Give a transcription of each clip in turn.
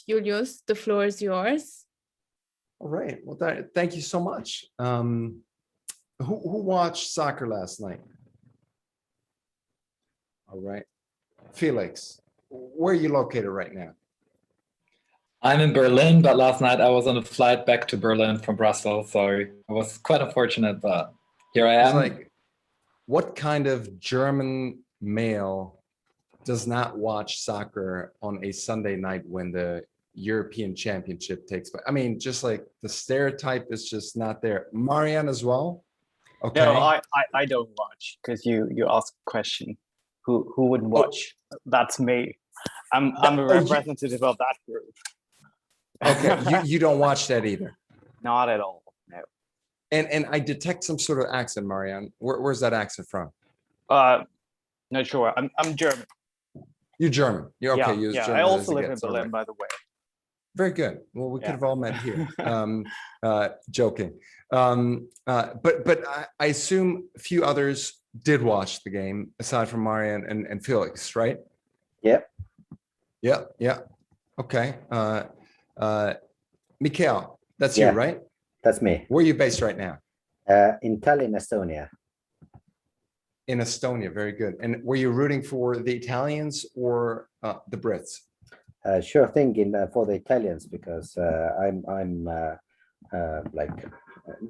Julius, the floor is yours. All right. Well, thank you so much. Who watched soccer last night? All right. Felix, where are you located right now? I'm in Berlin, but last night I was on a flight back to Berlin from Brussels, so it was quite unfortunate, but here I am. Like, what kind of German male does not watch soccer on a Sunday night when the European Championship takes place? I mean, just like the stereotype is just not there. Marianne as well? Okay. No, I don't watch, because you asked a question. Who wouldn't watch? That's me. I'm a representative of that group. Okay, you don't watch that either. Not at all. No. And I detect some sort of accent, Marianne. Where's that accent from? Not sure. I'm German. You're German. You're okay. Yeah, German I also live in gets, Berlin, right. by the way. Very good. Well, we could have all met here. Joking. But I assume a few others did watch the game aside from Marianne and Felix, right? Yep. Yeah. Okay. Mikhail, that's you, right? That's me. Where are you based right now? In Tallinn, Estonia. In Estonia, very good. And were you rooting for the Italians or the Brits? Sure thing for the Italians, because I'm like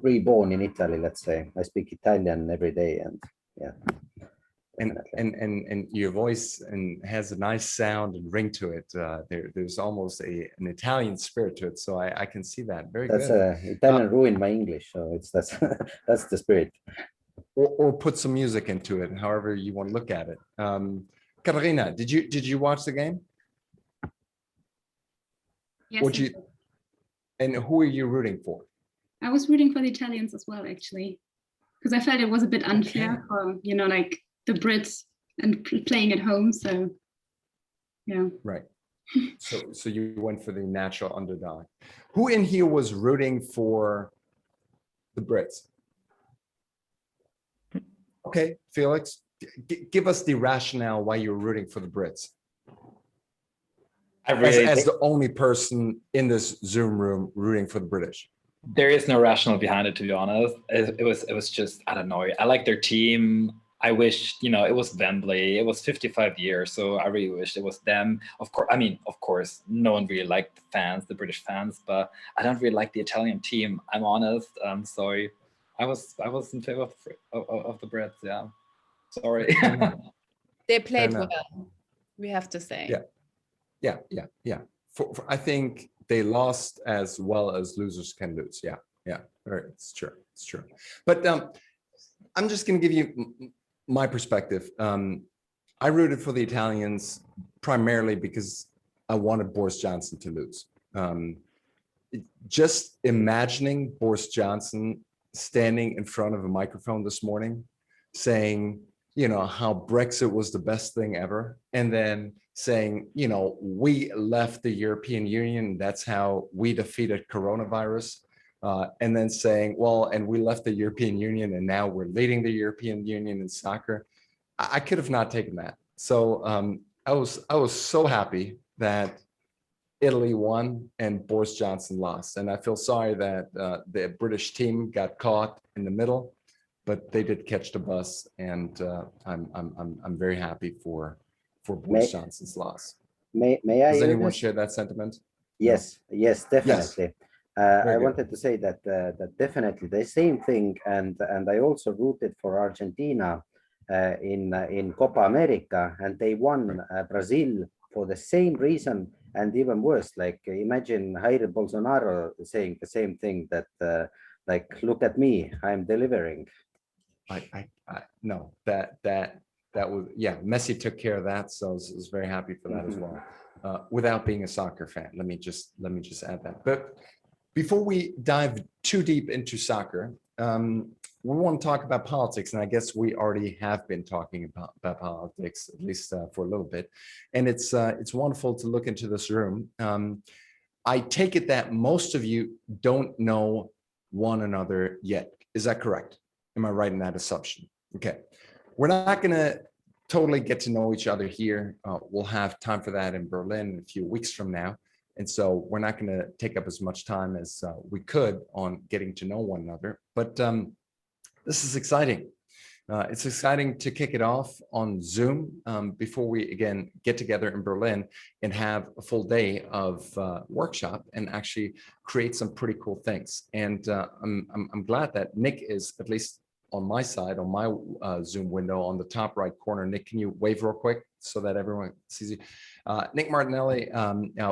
reborn in Italy, let's say. I speak Italian every day, and yeah. And your voice has a nice sound and ring to it. There's almost an Italian spirit to it, so I can see that. Very good. Italian ruined my English, so that's that's the spirit. Or put some music into it, however you want to look at it. Ekaterina, did you watch the game? Yes. And who are you rooting for? I was rooting for the Italians as well, actually, because I felt it was a bit unfair for, like the Brits and playing at home. So, yeah. Right. So you went for the natural underdog. Who in here was rooting for the Brits? Okay, Felix, give us the rationale why you're rooting for the Brits. As the only person in this Zoom room rooting for the British. There is no rationale behind it, to be honest. It was just, I don't know. I like their team. I wish, it was Wembley. It was 55 years, so I really wish it was them. Of course, no one really liked the fans, the British fans, but I don't really like the Italian team. I'm honest. Sorry. I was in favor of the Brits. Yeah. Sorry. They played well, we have to say. Yeah. I think they lost as well as losers can lose. Yeah. It's true. But I'm just going to give you my perspective. I rooted for the Italians primarily because I wanted Boris Johnson to lose. Just imagining Boris Johnson standing in front of a microphone this morning saying, how Brexit was the best thing ever. And then saying, we left the European Union. That's how we defeated coronavirus. And then saying, and we left the European Union and now we're leading the European Union in soccer. I could have not taken that. So I was so happy that Italy won and Boris Johnson lost. And I feel sorry that the British team got caught in the middle, but they did catch the bus, and I'm very happy for Boris Johnson's loss. May I? Does anyone share that sentiment? Yes, definitely. Yes. I wanted to say that definitely the same thing, and I also rooted for Argentina in Copa America, and they won Brazil for the same reason, and even worse. Like, imagine Jair Bolsonaro saying the same thing, that like, look at me, I'm delivering. I no, that was, Messi took care of that, so I was very happy for that as well. Without being a soccer fan, let me just add that. But before we dive too deep into soccer, we want to talk about politics, and I guess we already have been talking about politics, at least for a little bit. And it's wonderful to look into this room. I take it that most of you don't know one another yet. Is that correct? Am I right in that assumption? Okay. We're not going to totally get to know each other here. We'll have time for that in Berlin a few weeks from now. And so we're not going to take up as much time as we could on getting to know one another. But this is exciting. It's exciting to kick it off on Zoom before we again get together in Berlin and have a full day of workshop and actually create some pretty cool things. And I'm glad that Nick is at least on my side, on my Zoom window on the top right corner. Nick, can you wave real quick so that everyone sees you? Nick Martinelli,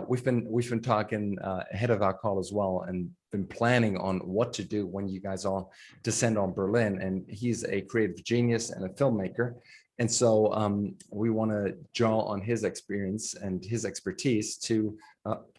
we've been talking ahead of our call as well, and been planning on what to do when you guys all descend on Berlin. And he's a creative genius and a filmmaker. And so we want to draw on his experience and his expertise to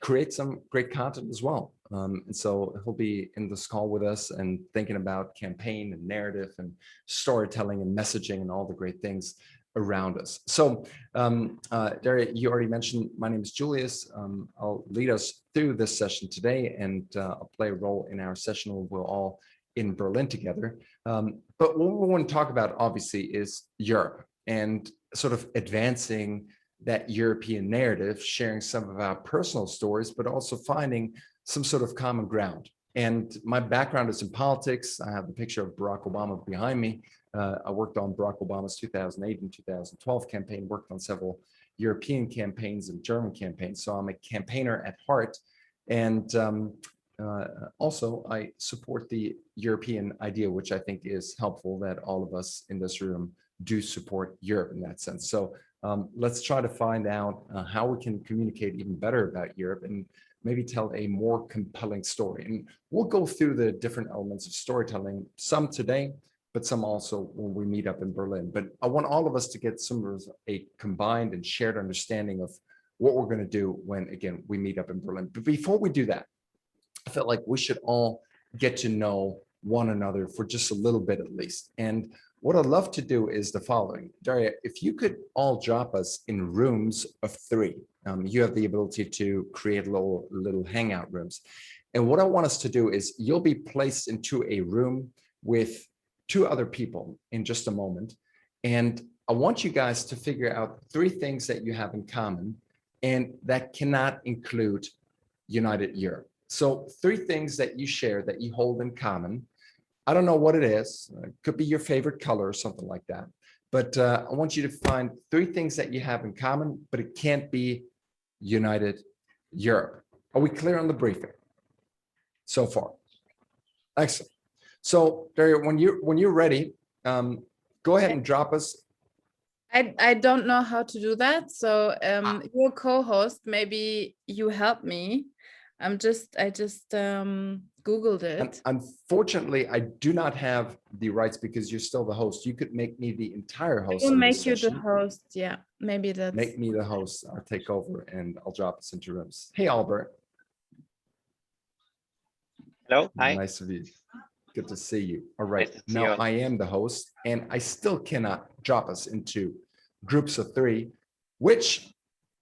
create some great content as well. And so he'll be in this call with us and thinking about campaign and narrative and storytelling and messaging and all the great things around us. So Daria, you already mentioned my name is Julius. I'll lead us through this session today, and I'll play a role in our session where we'll all in Berlin together. But what we want to talk about obviously is Europe and sort of advancing that European narrative, sharing some of our personal stories, but also finding some sort of common ground. And my background is in politics. I have a picture of Barack Obama behind me. I worked on Barack Obama's 2008 and 2012 campaign, worked on several European campaigns and German campaigns. So I'm a campaigner at heart. And also I support the European idea, which I think is helpful that all of us in this room do support Europe in that sense. So let's try to find out how we can communicate even better about Europe and maybe tell a more compelling story. And we'll go through the different elements of storytelling, some today, but some also when we meet up in Berlin. But I want all of us to get some of a combined and shared understanding of what we're going to do when, again, we meet up in Berlin. But before we do that, I felt like we should all get to know one another for just a little bit at least. And what I'd love to do is the following. Daria, if you could all drop us in rooms of 3. You have the ability to create little hangout rooms. And what I want us to do is you'll be placed into a room with 2 other people in just a moment. And I want you guys to figure out 3 things that you have in common, and that cannot include United Europe. So 3 things that you share that you hold in common. I don't know what it is. It could be your favorite color or something like that. But I want you to find 3 things that you have in common, but it can't be United Europe. Are we clear on the briefing so far? Excellent. So Daria, when you're ready, go ahead and drop us. I don't know how to do that. So your co-host, maybe you help me. I just Googled it. Unfortunately, I do not have the rights because you're still the host. You could make me the entire host. We'll make you the host. Yeah, maybe that's. Make me the host. I'll take over and I'll drop us into rooms. Hey, Albert. Hello. Hi. Nice of you. Good to see you. All right. Nice to see Now you. I am the host, and I still cannot drop us into groups of 3, which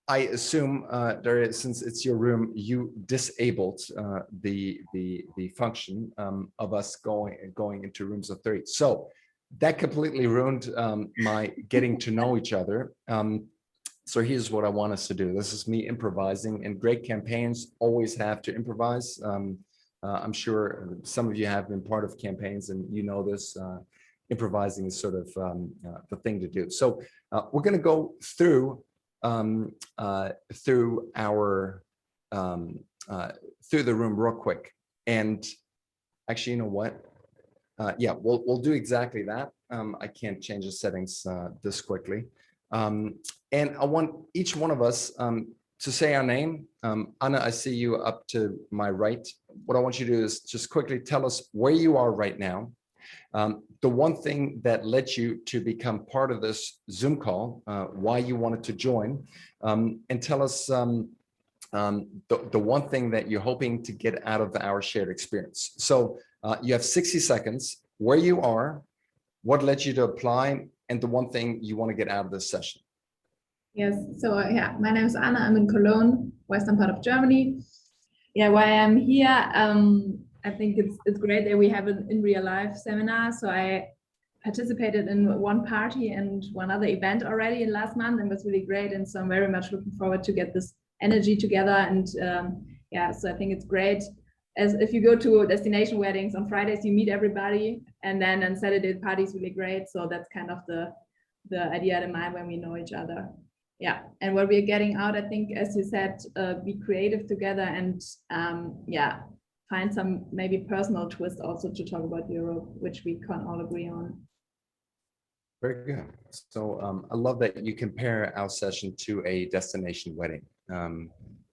I assume, Daria, since it's your room, you disabled the function of us going into rooms of 3. So that completely ruined my getting to know each other. So here's what I want us to do. This is me improvising, and great campaigns always have to improvise. I'm sure some of you have been part of campaigns and you know this. Improvising is sort of the thing to do. So we're going to go through through the room real quick. And actually, you know what? Yeah, we'll do exactly that. I can't change the settings this quickly. And I want each one of us to say our name. Anna, I see you up to my right. What I want you to do is just quickly tell us where you are right now. The one thing that led you to become part of this Zoom call, why you wanted to join, and tell us the one thing that you're hoping to get out of our shared experience. So you have 60 seconds, where you are, what led you to apply, and the one thing you want to get out of this session. Yes, so yeah, my name is Anna. I'm in Cologne, western part of Germany. Yeah, why I'm here, I think it's great that we have an in real life seminar. So I participated in one party and one other event already in last month, and it was really great. And so I'm very much looking forward to get this energy together. And yeah, so I think it's great. As if you go to destination weddings on Fridays, you meet everybody, and then on Saturday the party's really great. So that's kind of the idea in mind when we know each other. Yeah, and what we're getting out, I think, as you said, be creative together, and yeah, find some maybe personal twist also to talk about Europe, which we can all agree on. Very good. So I love that you compare our session to a destination wedding,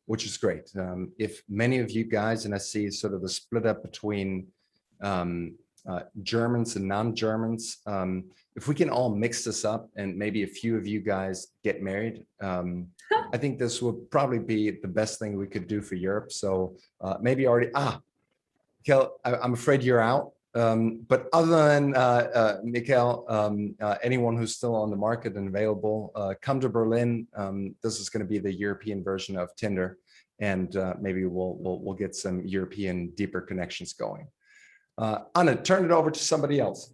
which is great. If many of you guys, and I see sort of the split up between Germans and non-Germans, if we can all mix this up and maybe a few of you guys get married, I think this would probably be the best thing we could do for Europe. So maybe already, Kel, I'm afraid you're out. But other than Mikkel, anyone who's still on the market and available, come to Berlin. This is going to be the European version of Tinder, and maybe we'll get some European deeper connections going. Anna, turn it over to somebody else.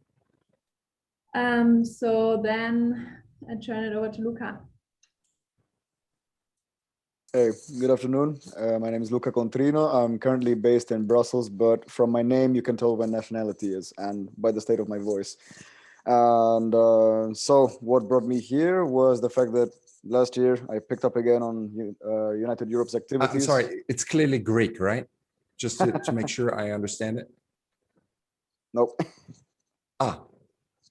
So then I turn it over to Luca. Hey, good afternoon. My name is Luca Contrino. I'm currently based in Brussels, but from my name, you can tell what nationality is and by the state of my voice. And so what brought me here was the fact that last year I picked up again on United Europe's activities. Sorry, it's clearly Greek, right? Just to make sure I understand it. Nope.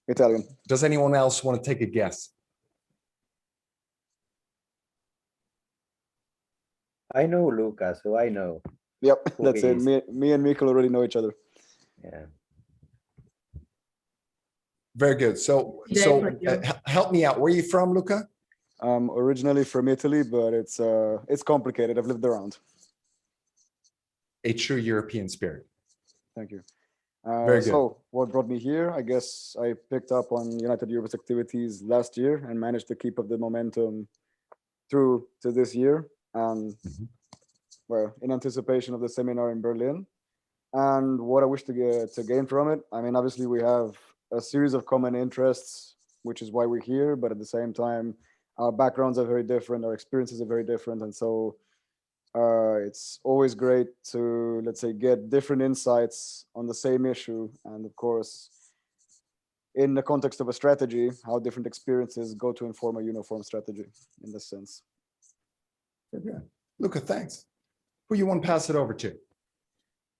Italian. Does anyone else want to take a guess? I know Luca, so I know. Yep, that's it. Me and Mikkel already know each other. Yeah. Very good. So help me out. Where are you from, Luca? I'm originally from Italy, but it's complicated. I've lived around. A true European spirit. Thanh you. Very good. So what brought me here? I guess I picked up on United Europe's activities last year and managed to keep up the momentum through to this year. Well, in anticipation of the seminar in Berlin, and what I wish to gain from it. I mean, obviously we have a series of common interests, which is why we're here. But at the same time, our backgrounds are very different, our experiences are very different, and so it's always great to, let's say, get different insights on the same issue, and of course, in the context of a strategy, how different experiences go to inform a uniform strategy in this sense. Okay. Luca, thanks. Who you want to pass it over to?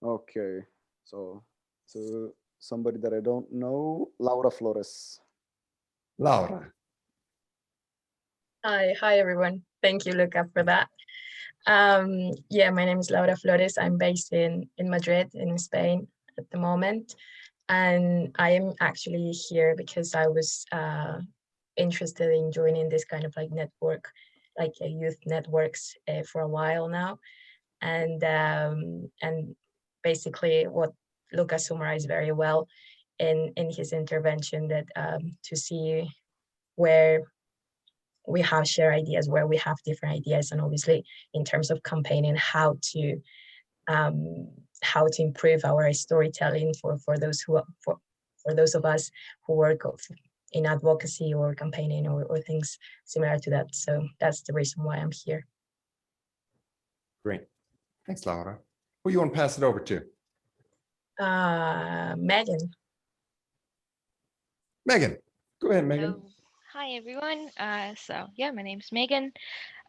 Okay, so to somebody that I don't know, Laura Flores. Laura. Hi everyone. Thank you, Luca, for that. Yeah, my name is Laura Flores. I'm based in Madrid, in Spain at the moment. And I am actually here because I was interested in joining this kind of like network, like youth networks for a while now. And basically what Luca summarized very well in his intervention, that to see where we have shared ideas, where we have different ideas, and obviously in terms of campaigning, how to improve our storytelling for those of us who work in advocacy or campaigning or things similar to that. So that's the reason why I'm here. Great. Thanks, Laura. Who you want to pass it over to? Megan. Megan, go ahead, Megan. Hello. Hi, everyone. So yeah, my name's Megan.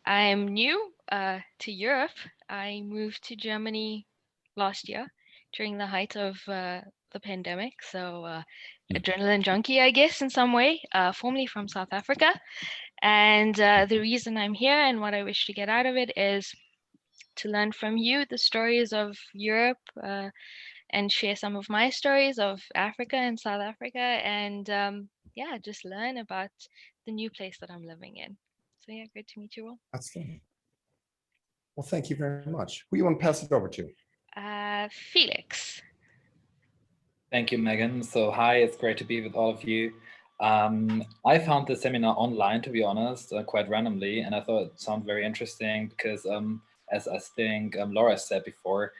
I'm new to Europe. I moved to Germany last year during the height of the pandemic. So adrenaline junkie, I guess, in some way, formerly from South Africa. And the reason I'm here and what I wish to get out of it is to learn from you the stories of Europe and share some of my stories of Africa and South Africa, and yeah, just learn about the new place that I'm living in. So yeah, great to meet you all. Outstanding. Well, thank you very much. Who you want to pass it over to? Felix. Thank you, Megan. So hi, it's great to be with all of you. I found the seminar online, to be honest, quite randomly, and I thought it sounded very interesting because, as I think Laura said before,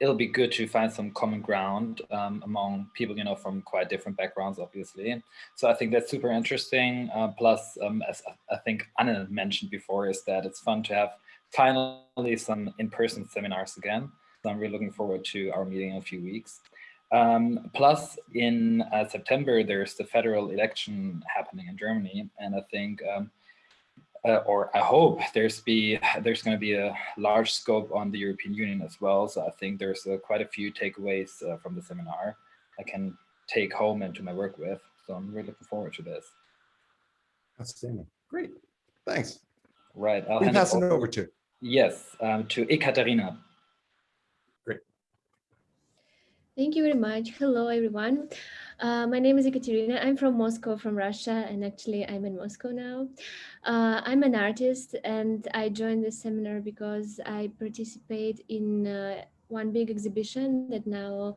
it'll be good to find some common ground among people, from quite different backgrounds, obviously. So I think that's super interesting. Plus, as I think Anna mentioned before, is that it's fun to have finally some in-person seminars again. So I'm really looking forward to our meeting in a few weeks. Plus, in September, there's the federal election happening in Germany, and I think, or I hope there's going to be a large scope on the European Union as well. So I think there's quite a few takeaways from the seminar I can take home into my work with. So I'm really looking forward to this. Outstanding. Great. Thanks. Right. I'll pass it over to. Yes, to Ekaterina. Great. Thank you very much. Hello, everyone. My name is Ekaterina. I'm from Moscow, from Russia, and actually I'm in Moscow now. I'm an artist, and I joined this seminar because I participate in one big exhibition that now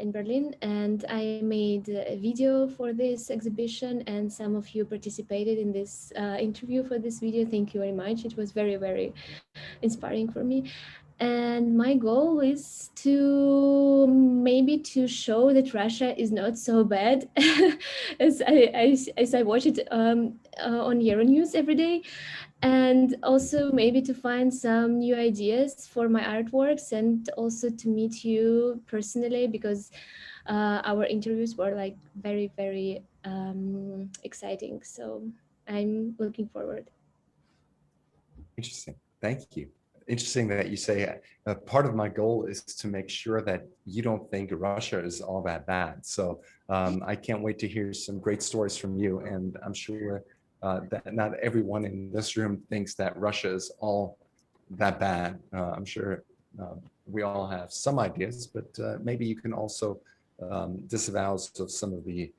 in Berlin, and I made a video for this exhibition, and some of you participated in this interview for this video. Thank you very much. It was very, very inspiring for me. And my goal is to show that Russia is not so bad as I watch it on Euronews every day, and also maybe to find some new ideas for my artworks, and also to meet you personally, because our interviews were like very, very exciting. So I'm looking forward. Interesting. Thank you. Interesting that you say part of my goal is to make sure that you don't think Russia is all that bad. So I can't wait to hear some great stories from you. And I'm sure that not everyone in this room thinks that Russia is all that bad. I'm sure we all have some ideas, but maybe you can also disavow of some of the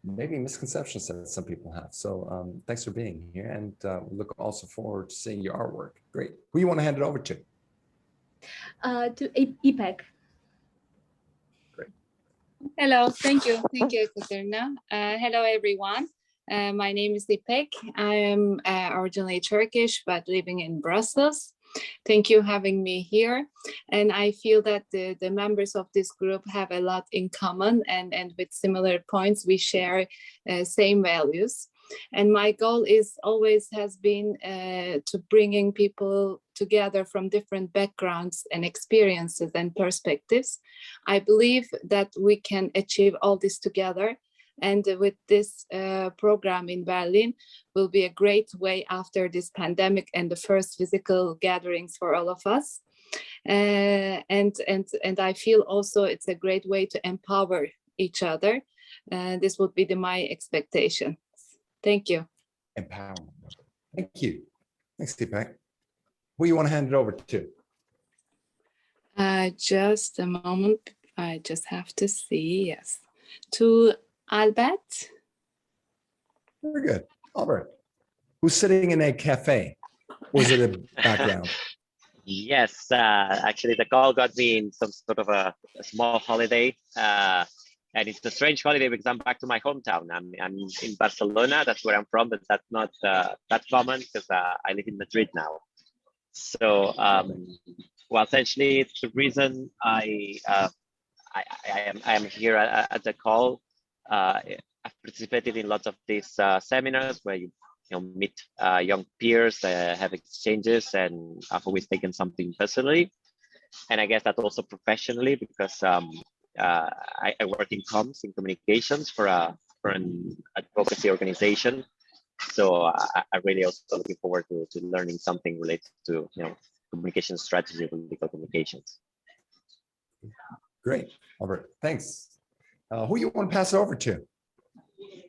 maybe misconceptions that some people have. So thanks for being here, and we look also forward to seeing your artwork. Great. Who you want to hand it over to? To EPEC. Great. Hello, thank you, Ekaterina. Hello, everyone. My name is EPEC. I am originally Turkish, but living in Brussels. Thank you for having me here. And I feel that the members of this group have a lot in common, and with similar points, we share same values. And my goal has been to bringing people together from different backgrounds and experiences and perspectives. I believe that we can achieve all this together. And with this program in Berlin will be a great way after this pandemic and the first physical gatherings for all of us. And I feel also it's a great way to empower each other. This would be my expectation. Thank you. Empowerment. Thank you. Thanks, Deepak. Who you want to hand it over to? Just a moment. I just have to see. Yes. To Albert. Very good. Albert, who's sitting in a cafe? Was it a background? Yes, actually the call got me in some sort of a small holiday. And it's a strange holiday because I'm back to my hometown. I'm in Barcelona, that's where I'm from, but that's not that common because I live in Madrid now. So, well, essentially it's the reason I am here at the call. I've participated in lots of these seminars where you meet young peers, have exchanges, and I've always taken something personally. And I guess that also professionally, because I work in comms, in communications for an advocacy organization. So I really also looking forward to learning something related to communication strategy, political communications. Great, Albert. Thanks. Who you want to pass it over to?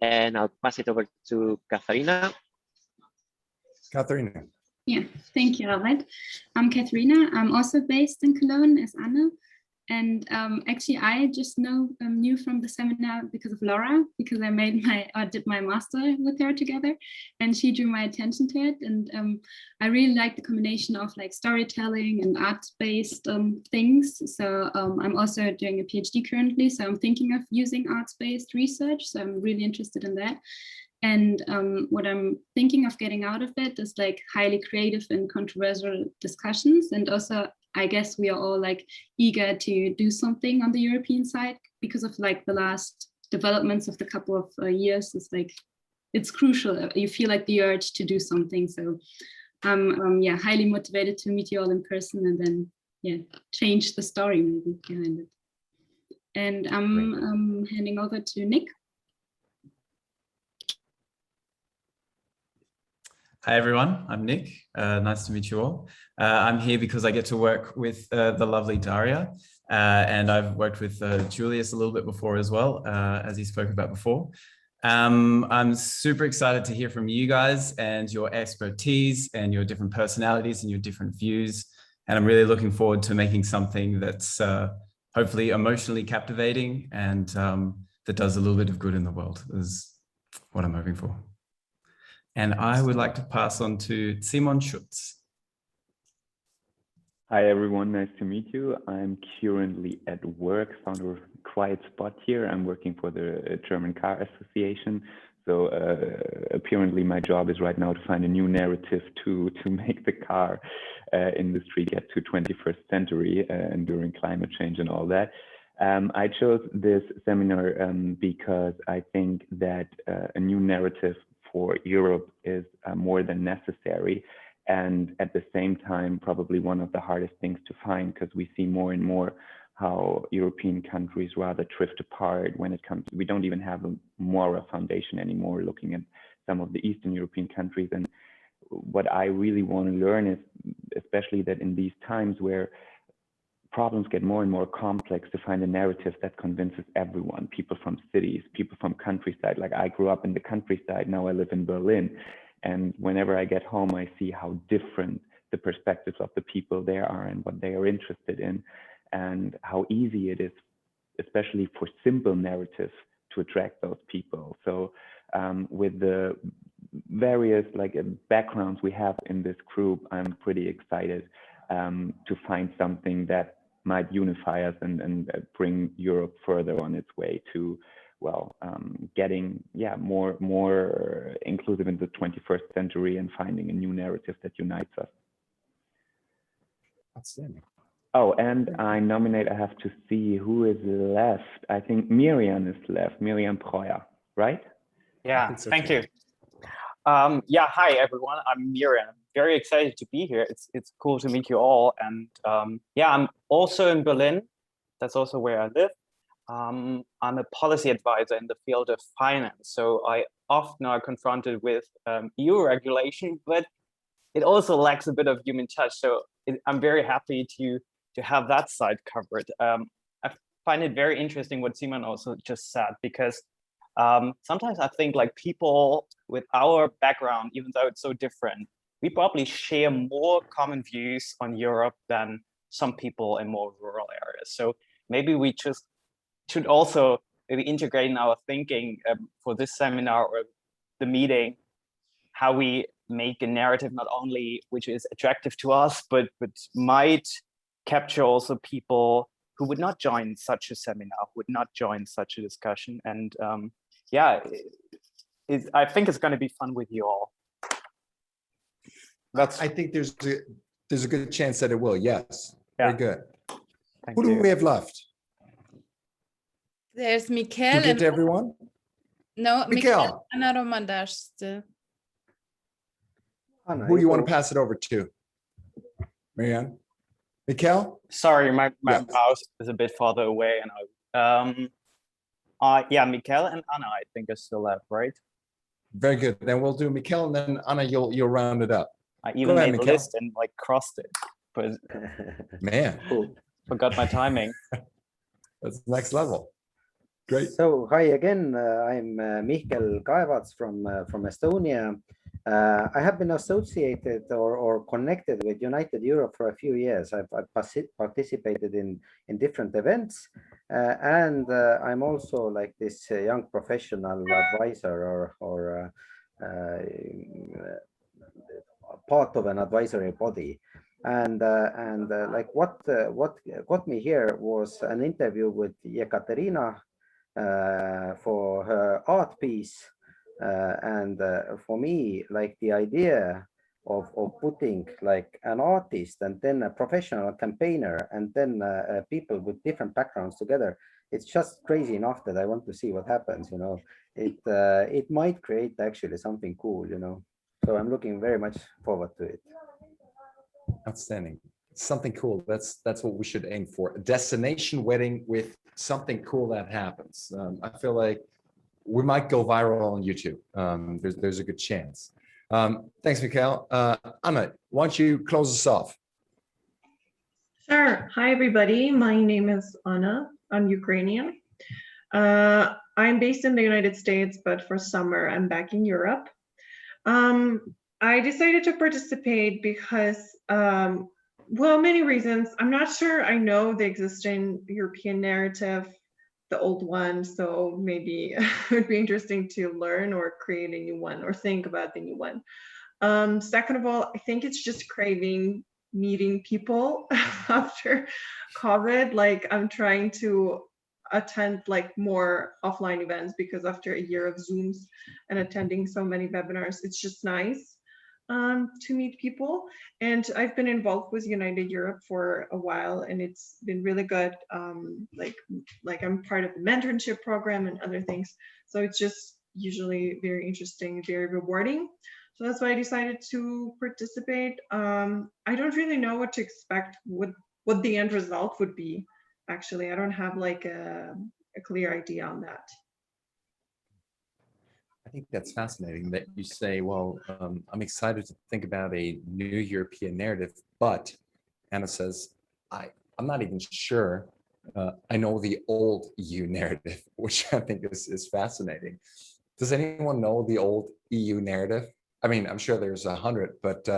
And I'll pass it over to Ekaterina. Ekaterina. Yeah, thank you, Albert. I'm Ekaterina. I'm also based in Cologne as Anna. And actually, I just knew from the seminar because of Laura, because I did my master with her together, and she drew my attention to it. And I really like the combination of like storytelling and art-based things. So I'm also doing a PhD currently, so I'm thinking of using arts-based research. So I'm really interested in that. And what I'm thinking of getting out of it is like highly creative and controversial discussions. And also I guess we are all like eager to do something on the European side because of like the last developments of the couple of years. It's like, it's crucial. You feel like the urge to do something. So I'm yeah, highly motivated to meet you all in person and then yeah, change the story maybe behind it. And I'm handing over to Nick. Hi everyone, I'm Nick. Nice to meet you all. I'm here because I get to work with the lovely Daria, and I've worked with Julius a little bit before as well, as he spoke about before. I'm super excited to hear from you guys and your expertise and your different personalities and your different views. And I'm really looking forward to making something that's hopefully emotionally captivating and that does a little bit of good in the world, is what I'm hoping for. And I would like to pass on to Simon Schutz. Hi, everyone. Nice to meet you. I'm currently at work, found a quiet spot here. I'm working for the German Car Association. So apparently my job is right now to find a new narrative to make the car industry get to 21st century and during climate change and all that. I chose this seminar because I think that a new narrative for Europe is more than necessary, and at the same time probably one of the hardest things to find, because we see more and more how European countries rather drift apart when it comes to, we don't even have a moral foundation anymore, looking at some of the Eastern European countries. And what I really want to learn is especially that in these times where problems get more and more complex, to find a narrative that convinces everyone, people from cities, people from countryside. Like I grew up in the countryside, now I live in Berlin. And whenever I get home, I see how different the perspectives of the people there are and what they are interested in, and how easy it is, especially for simple narratives, to attract those people. So with the various backgrounds we have in this group, I'm pretty excited to find something that might unify us and bring Europe further on its way to, well, getting more inclusive in the 21st century and finding a new narrative that unites us. Outstanding. Oh, and I have to see who is left. I think Miriam is left, Miriam Breuer, right? Yeah, thank you. Yeah, hi everyone, I'm Miriam. Very excited to be here. It's cool to meet you all. And yeah, I'm also in Berlin. That's also where I live. I'm a policy advisor in the field of finance. So I often are confronted with EU regulation, but it also lacks a bit of human touch. So I'm very happy to have that side covered. I find it very interesting what Simon also just said, because sometimes I think like people with our background, even though it's so different, we probably share more common views on Europe than some people in more rural areas. So maybe we just should also maybe integrate in our thinking for this seminar or the meeting, how we make a narrative not only which is attractive to us, but might capture also people who would not join such a seminar, would not join such a discussion. And yeah, I think it's going to be fun with you all. I think there's a good chance that it will. Yes, very good. Who do we have left? There's Mikkel. Did you get to everyone? No, Mikkel. Anna Romandash still. Who do you want to pass it over to? Marianne? Mikkel? Sorry, my mouse is a bit farther away. And yeah, Mikkel and Anna, I think, are still left, right? Very good. Then we'll do Mikkel, and then Anna, you'll round it up. I even made a list and like crossed it. But man, forgot my timing. That's next level. Great. So hi again. I'm Mihkel Kaevats from Estonia. I have been associated or connected with United Europe for a few years. I've participated in different events, and I'm also like this young professional advisor or part of an advisory body. And like what got me here was an interview with Ekaterina for her art piece. And for me, like the idea of putting like an artist and then a professional campaigner and then people with different backgrounds together. It's just crazy enough that I want to see what happens, you know. It might create actually something cool, you know. So I'm looking very much forward to it. Outstanding. Something cool. That's what we should aim for. A destination wedding with something cool that happens. I feel like we might go viral on YouTube. There's a good chance. Thanks, Mikhail. Anna, why don't you close us off? Sure. Hi, everybody. My name is Anna. I'm Ukrainian. I'm based in the United States, but for summer, I'm back in Europe. I decided to participate because, well, many reasons. I'm not sure I know the existing European narrative, the old one, so maybe it would be interesting to learn or create a new one or think about the new one. Second of all, I think it's just craving meeting people after COVID. Like I'm trying to attend like more offline events because after a year of Zooms and attending so many webinars, it's just nice to meet people. And I've been involved with United Europe for a while, and it's been really good. Like I'm part of the mentorship program and other things. So it's just usually very interesting, very rewarding. So that's why I decided to participate. I don't really know what to expect, what the end result would be. Actually, I don't have like a clear idea on that. I think that's fascinating that you say, well, I'm excited to think about a new European narrative, but Anna says, I'm not even sure I know the old EU narrative, which I think is fascinating. Does anyone know the old EU narrative? I mean, I'm sure there's 100, but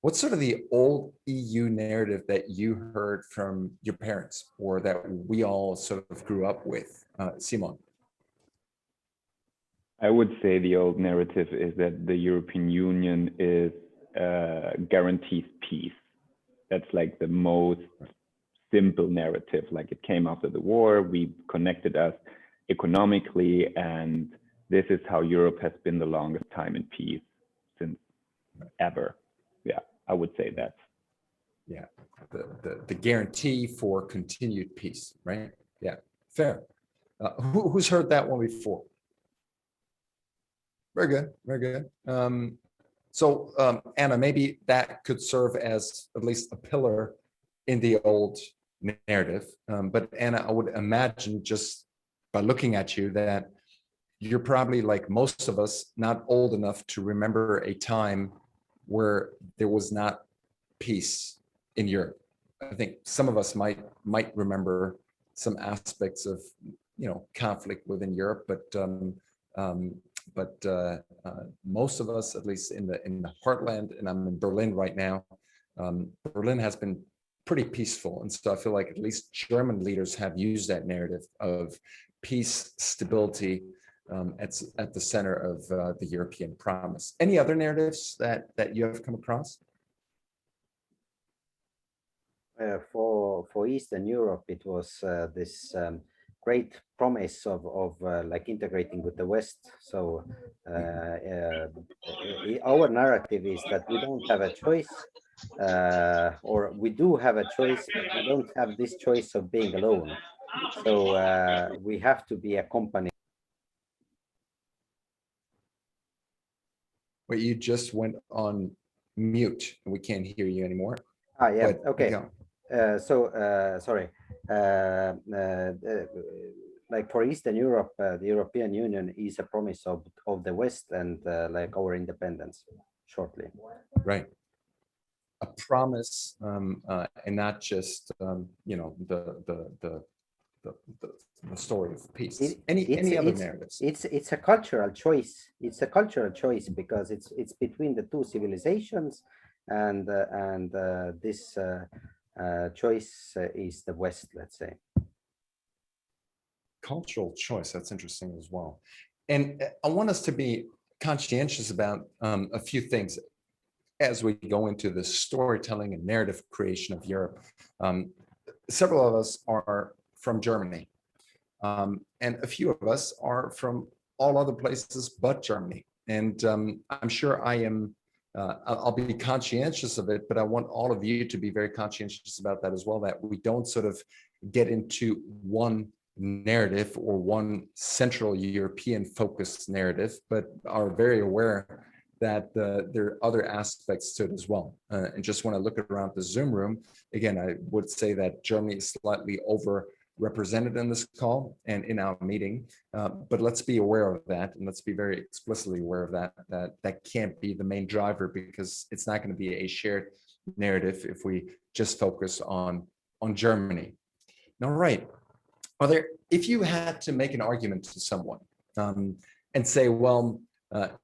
what's sort of the old EU narrative that you heard from your parents or that we all sort of grew up with? Simon. I would say the old narrative is that the European Union is guarantees peace. That's like the most simple narrative. Like it came after the war, we connected us economically, and this is how Europe has been the longest time in peace since ever. Yeah, I would say that. Yeah, the guarantee for continued peace, right? Yeah, fair. Who's heard that one before? Very good, very good. So Anna, maybe that could serve as at least a pillar in the old narrative. But Anna, I would imagine just by looking at you that you're probably like most of us, not old enough to remember a time where there was not peace in Europe. I think some of us might remember some aspects of, conflict within Europe, but most of us, at least in the heartland, and I'm in Berlin right now, Berlin has been pretty peaceful. And so I feel like at least German leaders have used that narrative of peace, stability at the center of the European promise. Any other narratives that you have come across? For Eastern Europe, it was this great promise of like integrating with the West. So our narrative is that we don't have a choice, or we do have a choice, but we don't have this choice of being alone. So we have to be accompanied. Wait, you just went on mute and we can't hear you anymore. Yeah, but, okay. Sorry. Like for Eastern Europe, the European Union is a promise of the West and like our independence shortly. Right. A promise, and not just the story of peace. Any other narratives? It's a cultural choice. It's a cultural choice because it's between the two civilizations, and this choice is the West, let's say. Cultural choice, that's interesting as well. And I want us to be conscientious about a few things as we go into the storytelling and narrative creation of Europe. Several of us are from Germany, and a few of us are from all other places but Germany. And I'm sure I am I'll be conscientious of it, but I want all of you to be very conscientious about that as well, that we don't sort of get into one narrative or one Central European focused narrative, but are very aware that there are other aspects to it as well. And just when I look around the Zoom room, again, I would say that Germany is slightly overrepresented in this call and in our meeting, but let's be aware of that, and let's be very explicitly aware of that can't be the main driver, because it's not going to be a shared narrative if we just focus on Germany. All right. If you had to make an argument to someone and say, well,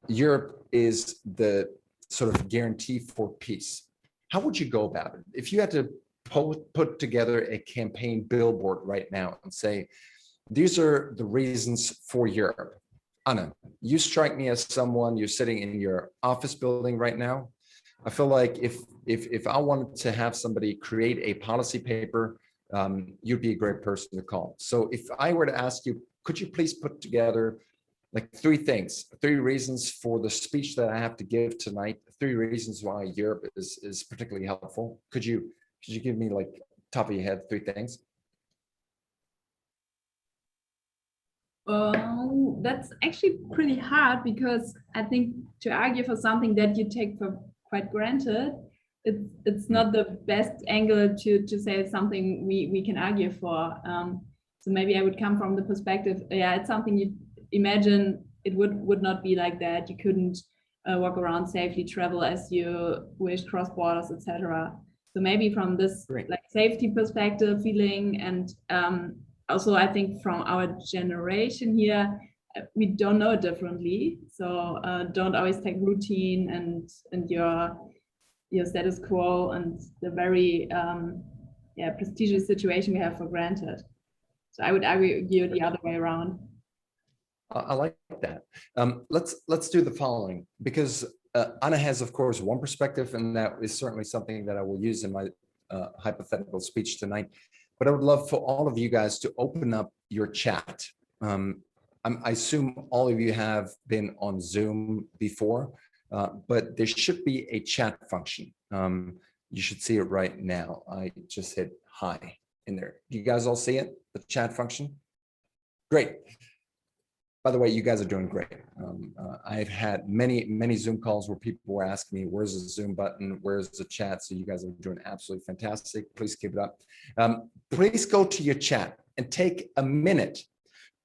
Europe is the sort of guarantee for peace, how would you go about it? If you had to put together a campaign billboard right now and say, these are the reasons for Europe. Anna, you strike me as someone, you're sitting in your office building right now. I feel like if I wanted to have somebody create a policy paper, you'd be a great person to call. So if I were to ask you, could you please put together like 3 things, 3 reasons for the speech that I have to give tonight, 3 reasons why Europe is particularly helpful. Could you give me, like, top of your head, 3 things? That's actually pretty hard, because I think to argue for something that you take for quite granted, it's not the best angle to say something we can argue for. So maybe I would come from the perspective, yeah, it's something you imagine it would not be like that. You couldn't walk around safely, travel as you wish, cross borders, etc. So maybe from this like safety perspective, feeling, and also I think from our generation here, we don't know it differently. So don't always take routine and your status quo and the very prestigious situation we have for granted. So I would argue the other way around. I like that. Let's do the following, because Anna has, of course, one perspective, and that is certainly something that I will use in my hypothetical speech tonight. But I would love for all of you guys to open up your chat. I assume all of you have been on Zoom before, but there should be a chat function. You should see it right now. I just hit hi in there. Do you guys all see it, the chat function? Great. By the way, you guys are doing great. I've had many Zoom calls where people were asking me, where's the Zoom button? Where's the chat? So you guys are doing absolutely fantastic. Please keep it up. Please go to your chat and take a minute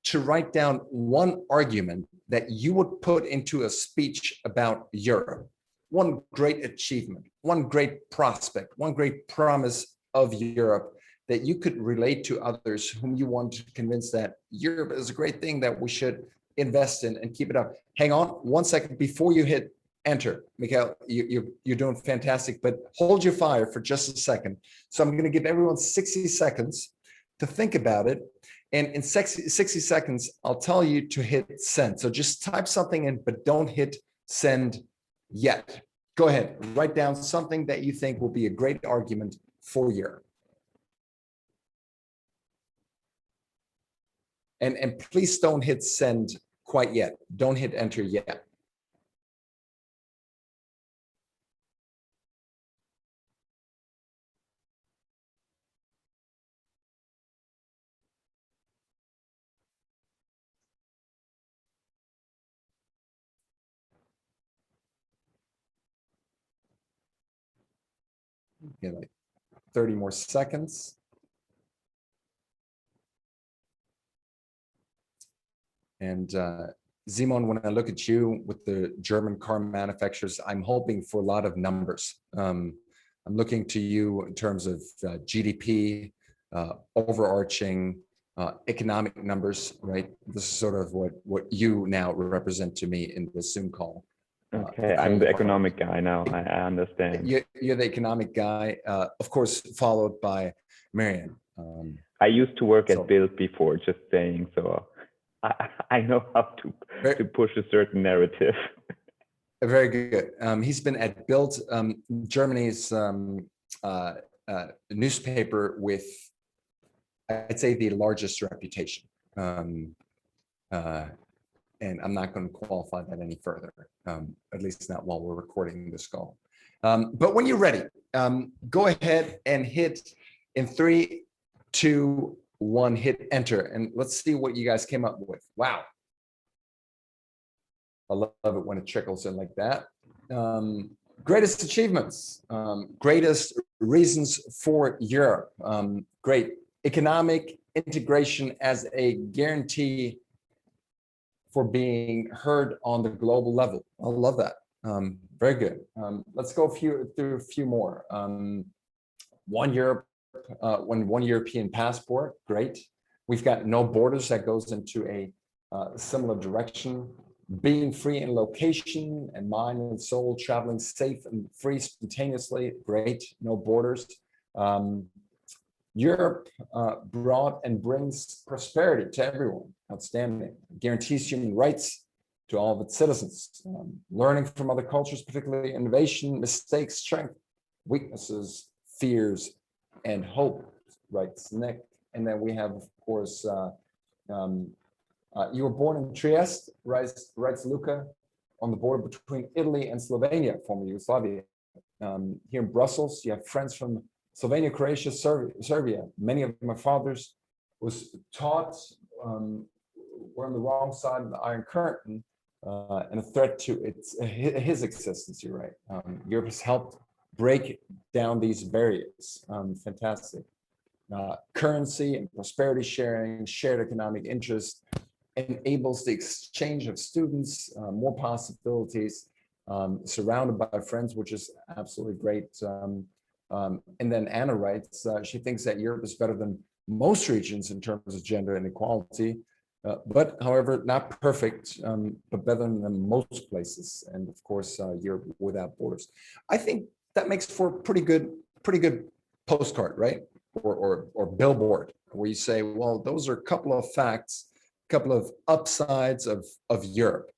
to write down one argument that you would put into a speech about Europe. One great achievement, one great prospect, one great promise of Europe that you could relate to others whom you want to convince that Europe is a great thing that we should invest in and keep it up. Hang on 1 second before you hit enter. Mikhail, you're doing fantastic, but hold your fire for just a second. So I'm going to give everyone 60 seconds to think about it. And in 60 seconds, I'll tell you to hit send. So just type something in, but don't hit send yet. Go ahead, write down something that you think will be a great argument for Europe. And please don't hit send quite yet. Don't hit enter yet. Okay, like 30 more seconds. And Simon, when I look at you with the German car manufacturers, I'm hoping for a lot of numbers. I'm looking to you in terms of GDP, overarching economic numbers, right? This is sort of what you now represent to me in the Zoom call. Okay, I'm the economic guy now. I understand. You're the economic guy, of course, followed by Marianne. I used to work at Bild before, just saying, so I know how to push a certain narrative. Very good. He's been at Bild, Germany's newspaper with, I'd say, the largest reputation. And I'm not going to qualify that any further, at least not while we're recording this call. But when you're ready, go ahead and hit in 3, 2, 1, hit enter. And let's see what you guys came up with. Wow. I love it when it trickles in like that. Greatest achievements, greatest reasons for Europe. Great. Economic integration as a guarantee for being heard on the global level. I love that. Very good. Let's go through a few more. One European passport. Great. We've got no borders. That goes into a similar direction. Being free in location and mind and soul, traveling safe and free spontaneously. Great. No borders. Europe brought and brings prosperity to everyone. Outstanding. Guarantees human rights to all of its citizens. Learning from other cultures, particularly innovation, mistakes, strength, weaknesses, fears, and hope, writes Nick. And then we have, of course, you were born in Trieste, writes Luca, on the border between Italy and Slovenia, former Yugoslavia. Here in Brussels, you have friends from Slovenia, Croatia, Serbia. Many of my fathers was taught were on the wrong side of the Iron Curtain and a threat to his existence. You're right. Europe has helped break down these barriers. Fantastic. Currency and prosperity sharing, shared economic interest enables the exchange of students, more possibilities, surrounded by friends, which is absolutely great. And then Anna writes, she thinks that Europe is better than most regions in terms of gender inequality, but however, not perfect, but better than most places. And of course, Europe without borders. I think that makes for a pretty good postcard, right? Or billboard, where you say, well, those are a couple of facts, a couple of upsides of Europe.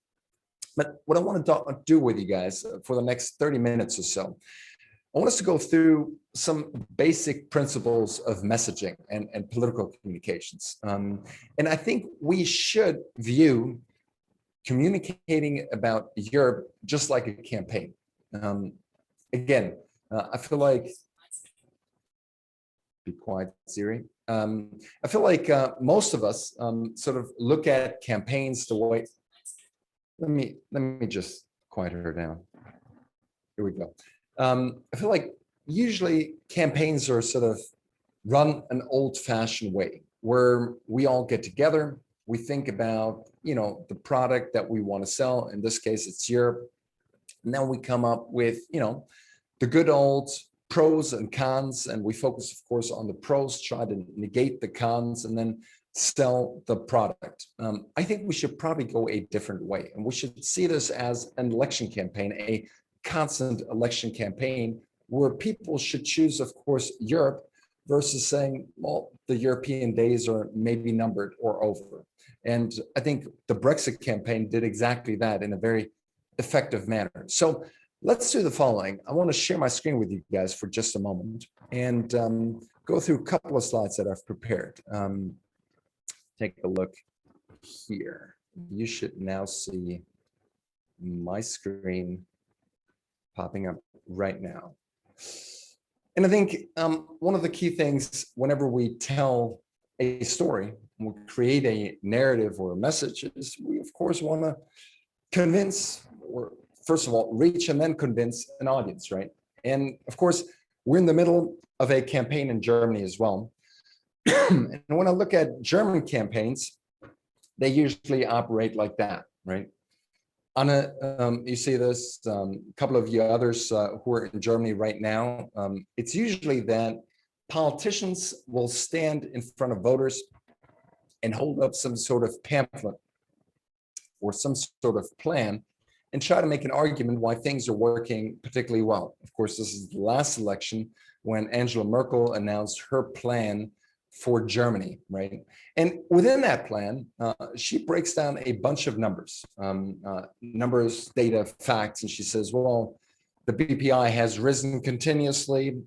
But what I want to do with you guys for the next 30 minutes or so, I want us to go through some basic principles of messaging and political communications. And I think we should view communicating about Europe just like a campaign. Again, I feel like, be quiet, Siri. I feel like most of us sort of look at campaigns the way, let me just quiet her down. Here we go. I feel like usually campaigns are sort of run an old-fashioned way, where we all get together, we think about, the product that we want to sell. In this case, it's Europe. And then we come up with, the good old pros and cons, and we focus, of course, on the pros, try to negate the cons, and then sell the product. I think we should probably go a different way, and we should see this as an election campaign, a constant election campaign, where people should choose, of course, Europe versus saying, well, the European days are maybe numbered or over. And I think the Brexit campaign did exactly that in a very effective manner. So let's do the following. I want to share my screen with you guys for just a moment and go through a couple of slides that I've prepared. Take a look here. You should now see my screen popping up right now. And I think one of the key things whenever we tell a story, we create a narrative or a message, is we of course want to convince, or first of all, reach and then convince an audience, right? And of course, we're in the middle of a campaign in Germany as well. And when I look at German campaigns, they usually operate like that, right? Anna, you see this, a couple of you others who are in Germany right now. It's usually that politicians will stand in front of voters and hold up some sort of pamphlet or some sort of plan and try to make an argument why things are working particularly well. Of course, this is the last election when Angela Merkel announced her plan for Germany, right? And within that plan, she breaks down a bunch of numbers, numbers, data, facts, and she says, well, the BPI has risen continuously,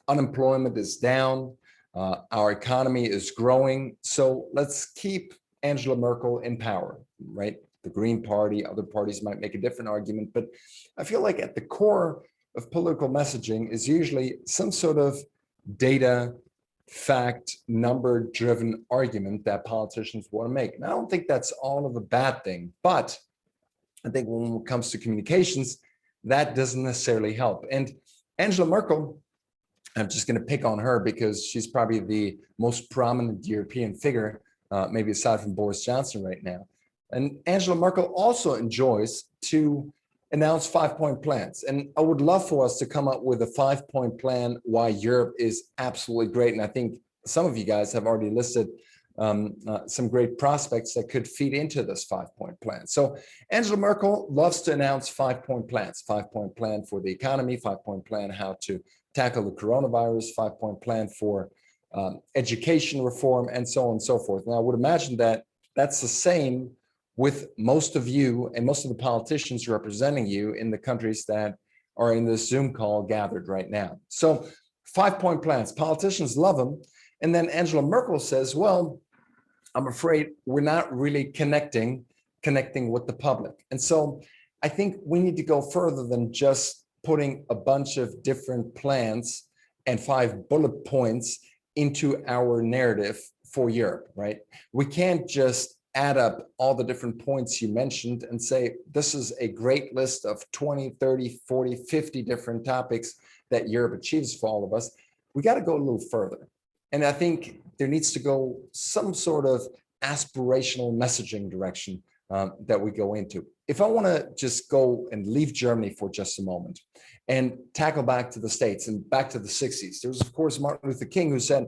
unemployment is down, our economy is growing, so let's keep Angela Merkel in power, right? the Green Party, other parties might make a different argument, but I feel like at the core of political messaging is usually some sort of data, fact, number-driven argument that politicians want to make. And I don't think that's all of a bad thing, but I think when it comes to communications, that doesn't necessarily help. And Angela Merkel, I'm just going to pick on her because she's probably the most prominent European figure, maybe aside from Boris Johnson right now. And Angela Merkel also enjoys to announce 5-point plans. And I would love for us to come up with a 5-point plan why Europe is absolutely great. And I think some of you guys have already listed some great prospects that could feed into this 5-point plan. So Angela Merkel loves to announce 5-point plans, 5-point plan for the economy, 5-point plan how to tackle the coronavirus, 5-point plan for education reform, and so on and so forth. Now, I would imagine that that's the same with most of you and most of the politicians representing you in the countries that are in this Zoom call gathered right now. So 5-point plans, politicians love them. And then Angela Merkel says, well, I'm afraid we're not really connecting with the public. And so I think we need to go further than just putting a bunch of different plans and 5 bullet points into our narrative for Europe, right? We can't just add up all the different points you mentioned and say, this is a great list of 20, 30, 40, 50 different topics that Europe achieves for all of us. We got to go a little further. And I think there needs to go some sort of aspirational messaging direction that we go into. If I want to just go and leave Germany for just a moment and tackle back to the States and back to the 60s, there was, of course, Martin Luther King who said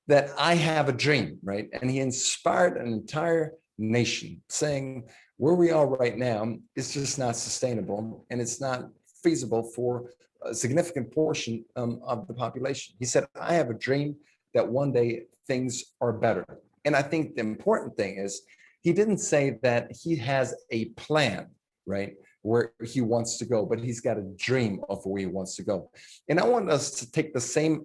that I have a dream, right? And he inspired an entire nation saying where we are right now is just not sustainable and it's not feasible for a significant portion of the population. He said, I have a dream that one day things are better. And I think the important thing is he didn't say that he has a plan, right, where he wants to go, but he's got a dream of where he wants to go. And I want us to take the same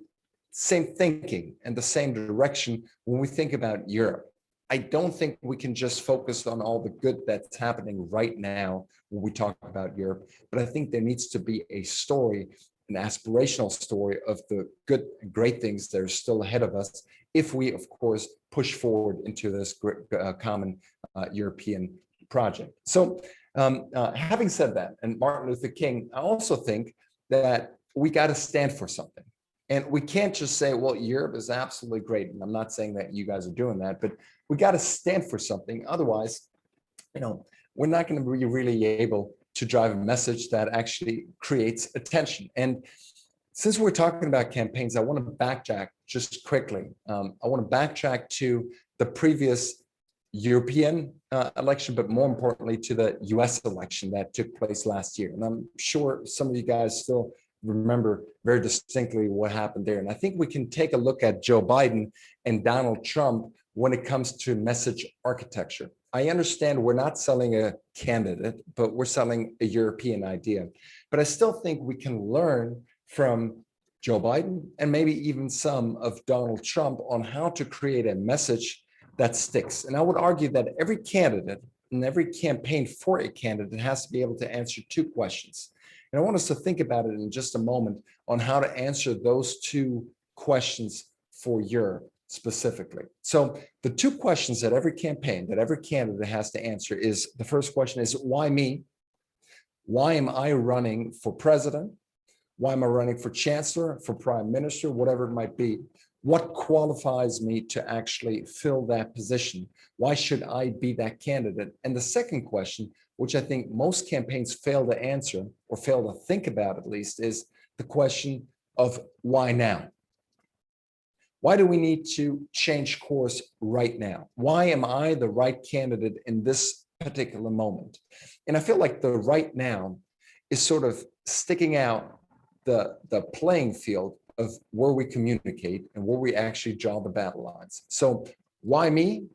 thinking and the same direction when we think about Europe. I don't think we can just focus on all the good that's happening right now when we talk about Europe, but I think there needs to be a story, an aspirational story of the good, great things that are still ahead of us if we, of course, push forward into this common European project. So having said that, and Martin Luther King, I also think that we got to stand for something. And we can't just say, well, Europe is absolutely great. And I'm not saying that you guys are doing that, but we got to stand for something. Otherwise, we're not going to be really able to drive a message that actually creates attention. And since we're talking about campaigns, I want to backtrack just quickly. I want to backtrack to the previous European election, but more importantly to the US election that took place last year. And I'm sure some of you guys still remember very distinctly what happened there. And I think we can take a look at Joe Biden and Donald Trump when it comes to message architecture. I understand we're not selling a candidate, but we're selling a European idea. But I still think we can learn from Joe Biden and maybe even some of Donald Trump on how to create a message that sticks. And I would argue that every candidate and every campaign for a candidate has to be able to answer 2 questions. And I want us to think about it in just a moment on how to answer those 2 questions for Europe specifically. So the 2 questions that every campaign, that every candidate has to answer is, the first question is, why me? Why am I running for president? Why am I running for chancellor, for prime minister, whatever it might be? What qualifies me to actually fill that position? Why should I be that candidate? And the second question, which I think most campaigns fail to answer or fail to think about at least, is the question of why now? Why do we need to change course right now? Why am I the right candidate in this particular moment? And I feel like the right now is sort of sticking out the playing field of where we communicate and where we actually draw the battle lines. So why me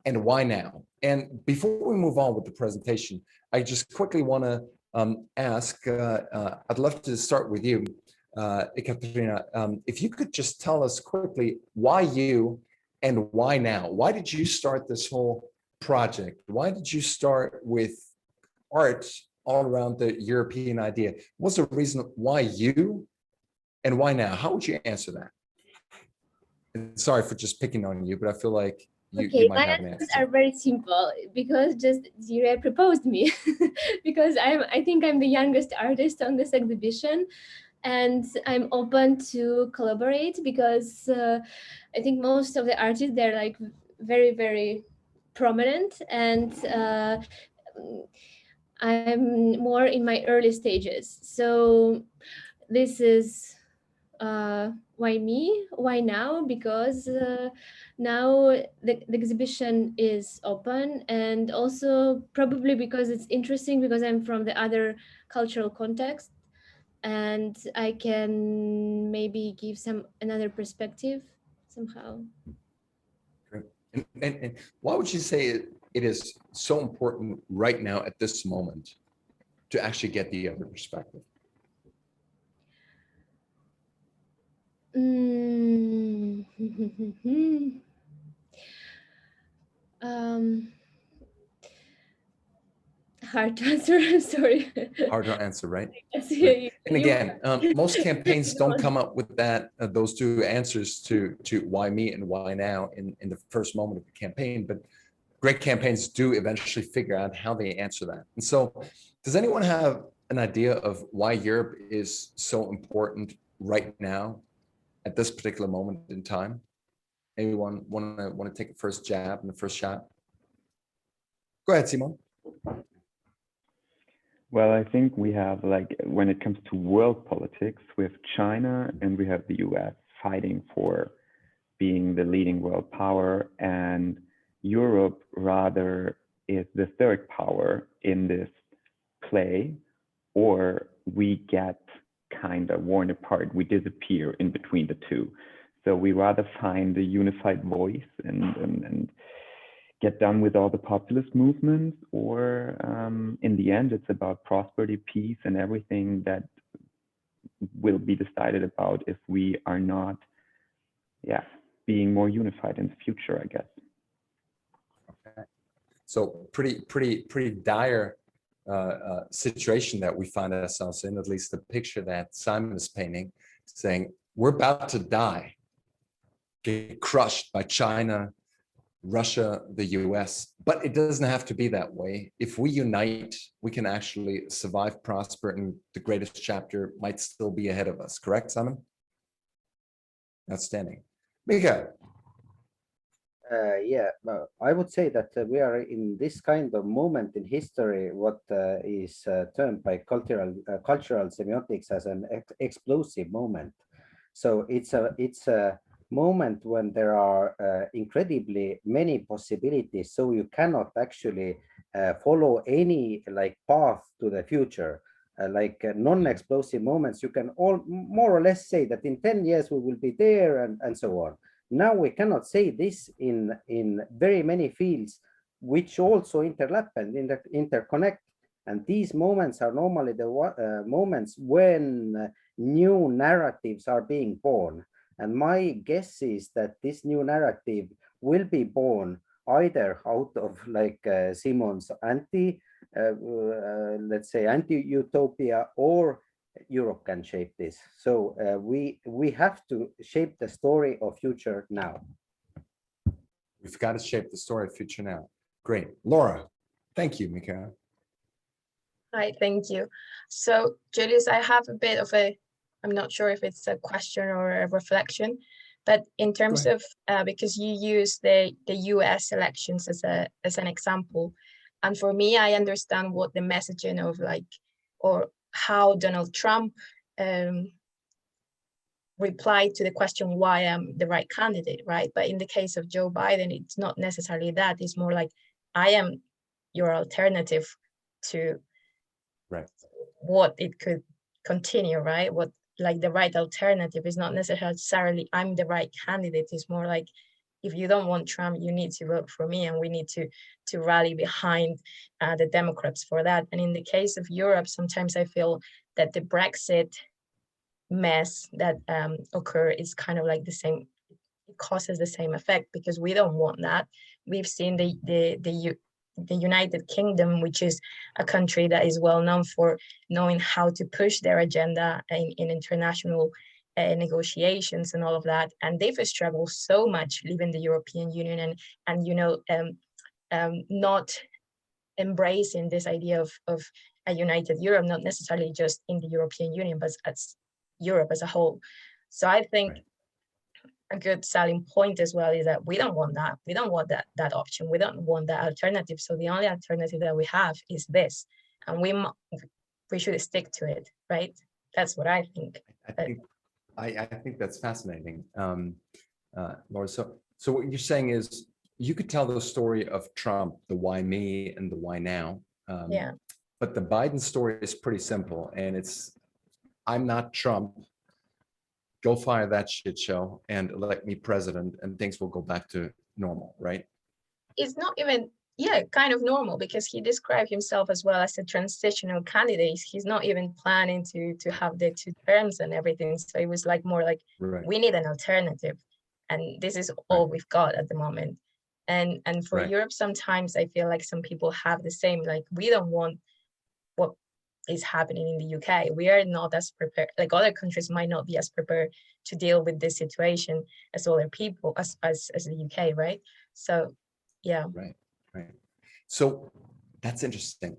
and why now? And before we move on with the presentation, I just quickly want to ask, I'd love to start with you, Ekaterina, if you could just tell us quickly why you and why now? Why did you start this whole project? Why did you start with art all around the European idea? What's the reason why you and why now? How would you answer that? And sorry for just picking on you, but I feel like you might my have an answers answer. are very simple because just Zira proposed me because I think I'm the youngest artist on this exhibition, and I'm open to collaborate because I think most of the artists, they're like very, very prominent, and I'm more in my early stages. So this is why me? Why now? Because now the exhibition is open, and also probably because it's interesting because I'm from the other cultural context, and I can maybe give another perspective somehow. And why would you say it is so important right now at this moment to actually get the other perspective? Hard to answer. I'm sorry. Hard to answer, right? Right. And again, most campaigns don't come up with that those two answers to why me and why now in the first moment of the campaign, but great campaigns do eventually figure out how they answer that. And so, does anyone have an idea of why Europe is so important right now at this particular moment in time? Anyone want to take a first jab and the first shot? Go ahead, Simon. Well, I think we have, like, when it comes to world politics, we have China and we have the US fighting for being the leading world power, and Europe rather is the third power in this play, or we get kind of worn apart, we disappear in between the two. So we rather find a unified voice and get done with all the populist movements, or in the end, it's about prosperity, peace, and everything that will be decided about if we are not, being more unified in the future, I guess. Okay. So pretty dire situation that we find ourselves in, at least the picture that Simon is painting, saying we're about to die, get crushed by China, Russia, the US, but it doesn't have to be that way. If we unite, we can actually survive, prosper, and the greatest chapter might still be ahead of us. Correct, Simon? Outstanding. Mika. Yeah, I would say that we are in this kind of moment in history, what is termed by cultural semiotics as an explosive moment. So it's a moment when there are incredibly many possibilities. So you cannot actually follow any like path to the future. Non-explosive moments, you can all more or less say that in 10 years we will be there and so on. Now we cannot say this in very many fields, which also interlap and interconnect. And these moments are normally the moments when new narratives are being born. And my guess is that this new narrative will be born either out of like Simon's let's say anti-utopia, or Europe can shape this. So we have to shape the story of future now. We've got to shape the story of future now. Great. Laura, thank you, Mika. Hi, thank you. So Julius, I have a bit of I'm not sure if it's a question or a reflection, but in terms of, because you use the US elections as an example, and for me, I understand what the messaging of or how Donald Trump replied to the question why I'm the right candidate, right? But in the case of Joe Biden, it's not necessarily that. It's more like, I am your alternative to what it could continue, right? What, like, the right alternative is not necessarily I'm the right candidate. It's more like, if you don't want Trump, you need to vote for me, and we need to rally behind the Democrats for that. And in the case of Europe, sometimes I feel that the Brexit mess that occur is kind of like the same. It causes the same effect, because we don't want that. We've seen the United Kingdom, which is a country that is well known for knowing how to push their agenda in international negotiations and all of that, and they've struggled so much leaving the European Union and not embracing this idea of a united Europe, not necessarily just in the European Union, but as Europe as a whole. So I think a good selling point as well is that we don't want that. We don't want that option. We don't want that alternative. So the only alternative that we have is this, and we should stick to it, right? That's what I think. I think that's fascinating, Laura. So what you're saying is you could tell the story of Trump, the why me and the why now. Yeah. But the Biden story is pretty simple, and it's, I'm not Trump. Go fire that shit show and elect me president, and things will go back to normal, right? It's not even, kind of normal, because he described himself as well as a transitional candidate. He's not even planning to have the 2 terms and everything. So it was like more like, we need an alternative, and this is all we've got at the moment. And for Europe, sometimes I feel like some people have the same, like, we don't want what is happening in the UK. We are not as prepared, like other countries might not be as prepared to deal with this situation as other people, as the UK, right? So, yeah. Right. So that's interesting.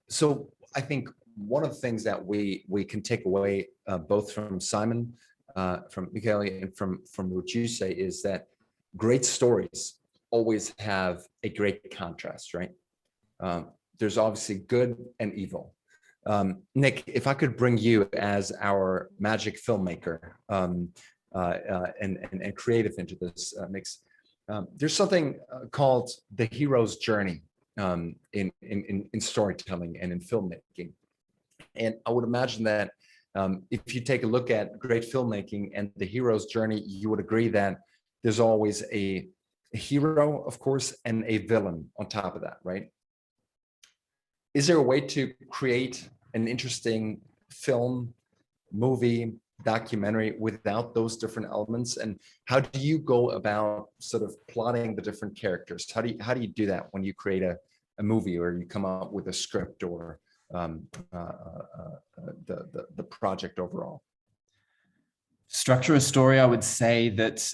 So I think one of the things that we can take away both from Simon, from Michele, and from what you say is that great stories always have a great contrast, right? There's obviously good and evil. Nick, if I could bring you as our magic filmmaker and creative into this mix, there's something called the hero's journey in storytelling and in filmmaking. And I would imagine that if you take a look at great filmmaking and the hero's journey, you would agree that there's always a hero, of course, and a villain on top of that, right? Is there a way to create an interesting film, movie, documentary without those different elements? And how do you go about sort of plotting the different characters? How do you do that when you create a movie, or you come up with a script, or the project overall? Structure a story, I would say that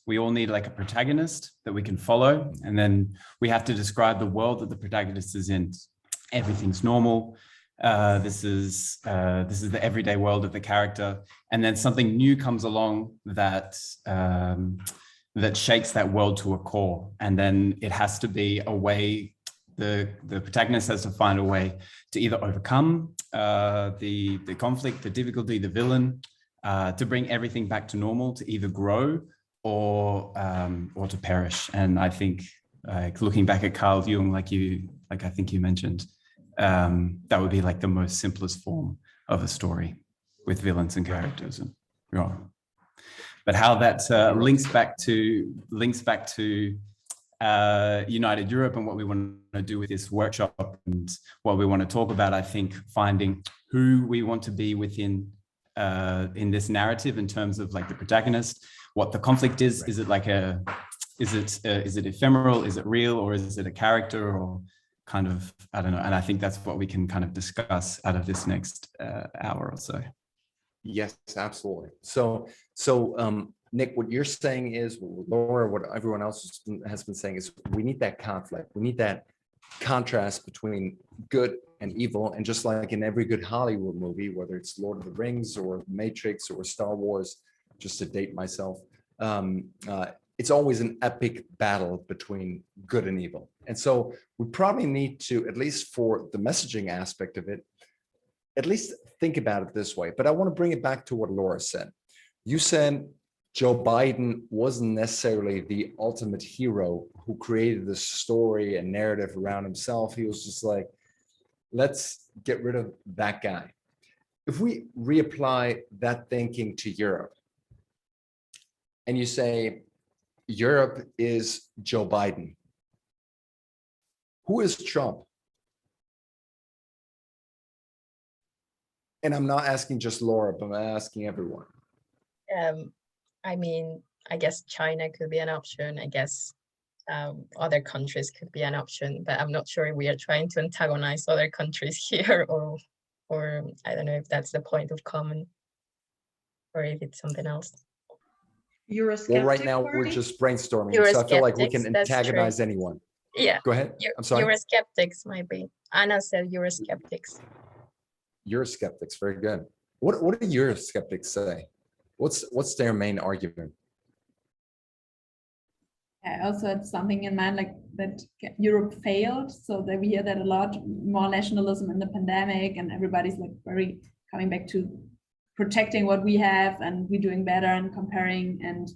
we all need like a protagonist that we can follow, and then we have to describe the world that the protagonist is in. Everything's normal. This is the everyday world of the character, and then something new comes along that that shakes that world to a core, and then it has to be a way. The protagonist has to find a way to either overcome the conflict, the difficulty, the villain, to bring everything back to normal, to either grow or to perish. And I think, looking back at Carl Jung, like I think you mentioned, that would be like the most simplest form of a story with villains and characters. And but how that links back to United Europe and what we want to do with this workshop and what we want to talk about, I think finding who we want to be within in this narrative in terms of like the protagonist, what the conflict is. Is it like is it ephemeral? Is it real? Or is it a character? Or kind of, I don't know. And I think that's what we can kind of discuss out of this next hour or so. Yes, absolutely. So Nick, what you're saying is, Laura, what everyone else has been saying is, we need that conflict. We need that contrast between good and evil. And just like in every good Hollywood movie, whether it's Lord of the Rings or Matrix or Star Wars, just to date myself, it's always an epic battle between good and evil. And so we probably need to, at least for the messaging aspect of it, at least think about it this way. But I want to bring it back to what Laura said. You said Joe Biden wasn't necessarily the ultimate hero who created the story and narrative around himself. He was just like, let's get rid of that guy. If we reapply that thinking to Europe, and you say, Europe is Joe Biden, who is Trump? And I'm not asking just Laura, but I'm asking everyone. I mean, I guess China could be an option. I guess other countries could be an option, but I'm not sure if we are trying to antagonize other countries here, or I don't know if that's the point of comment, or if it's something else. Well, right now we're just brainstorming, so I feel like we can Eurosceptics, that's true. antagonize anyone. Yeah. Go ahead. I'm sorry. Eurosceptics might be. Anna said Eurosceptics. Eurosceptics, very good. What do Eurosceptics say? What's their main argument? I also had something in mind like that Europe failed, so that we hear that a lot, more nationalism in the pandemic, and everybody's like very coming back to protecting what we have, and we're doing better and comparing. And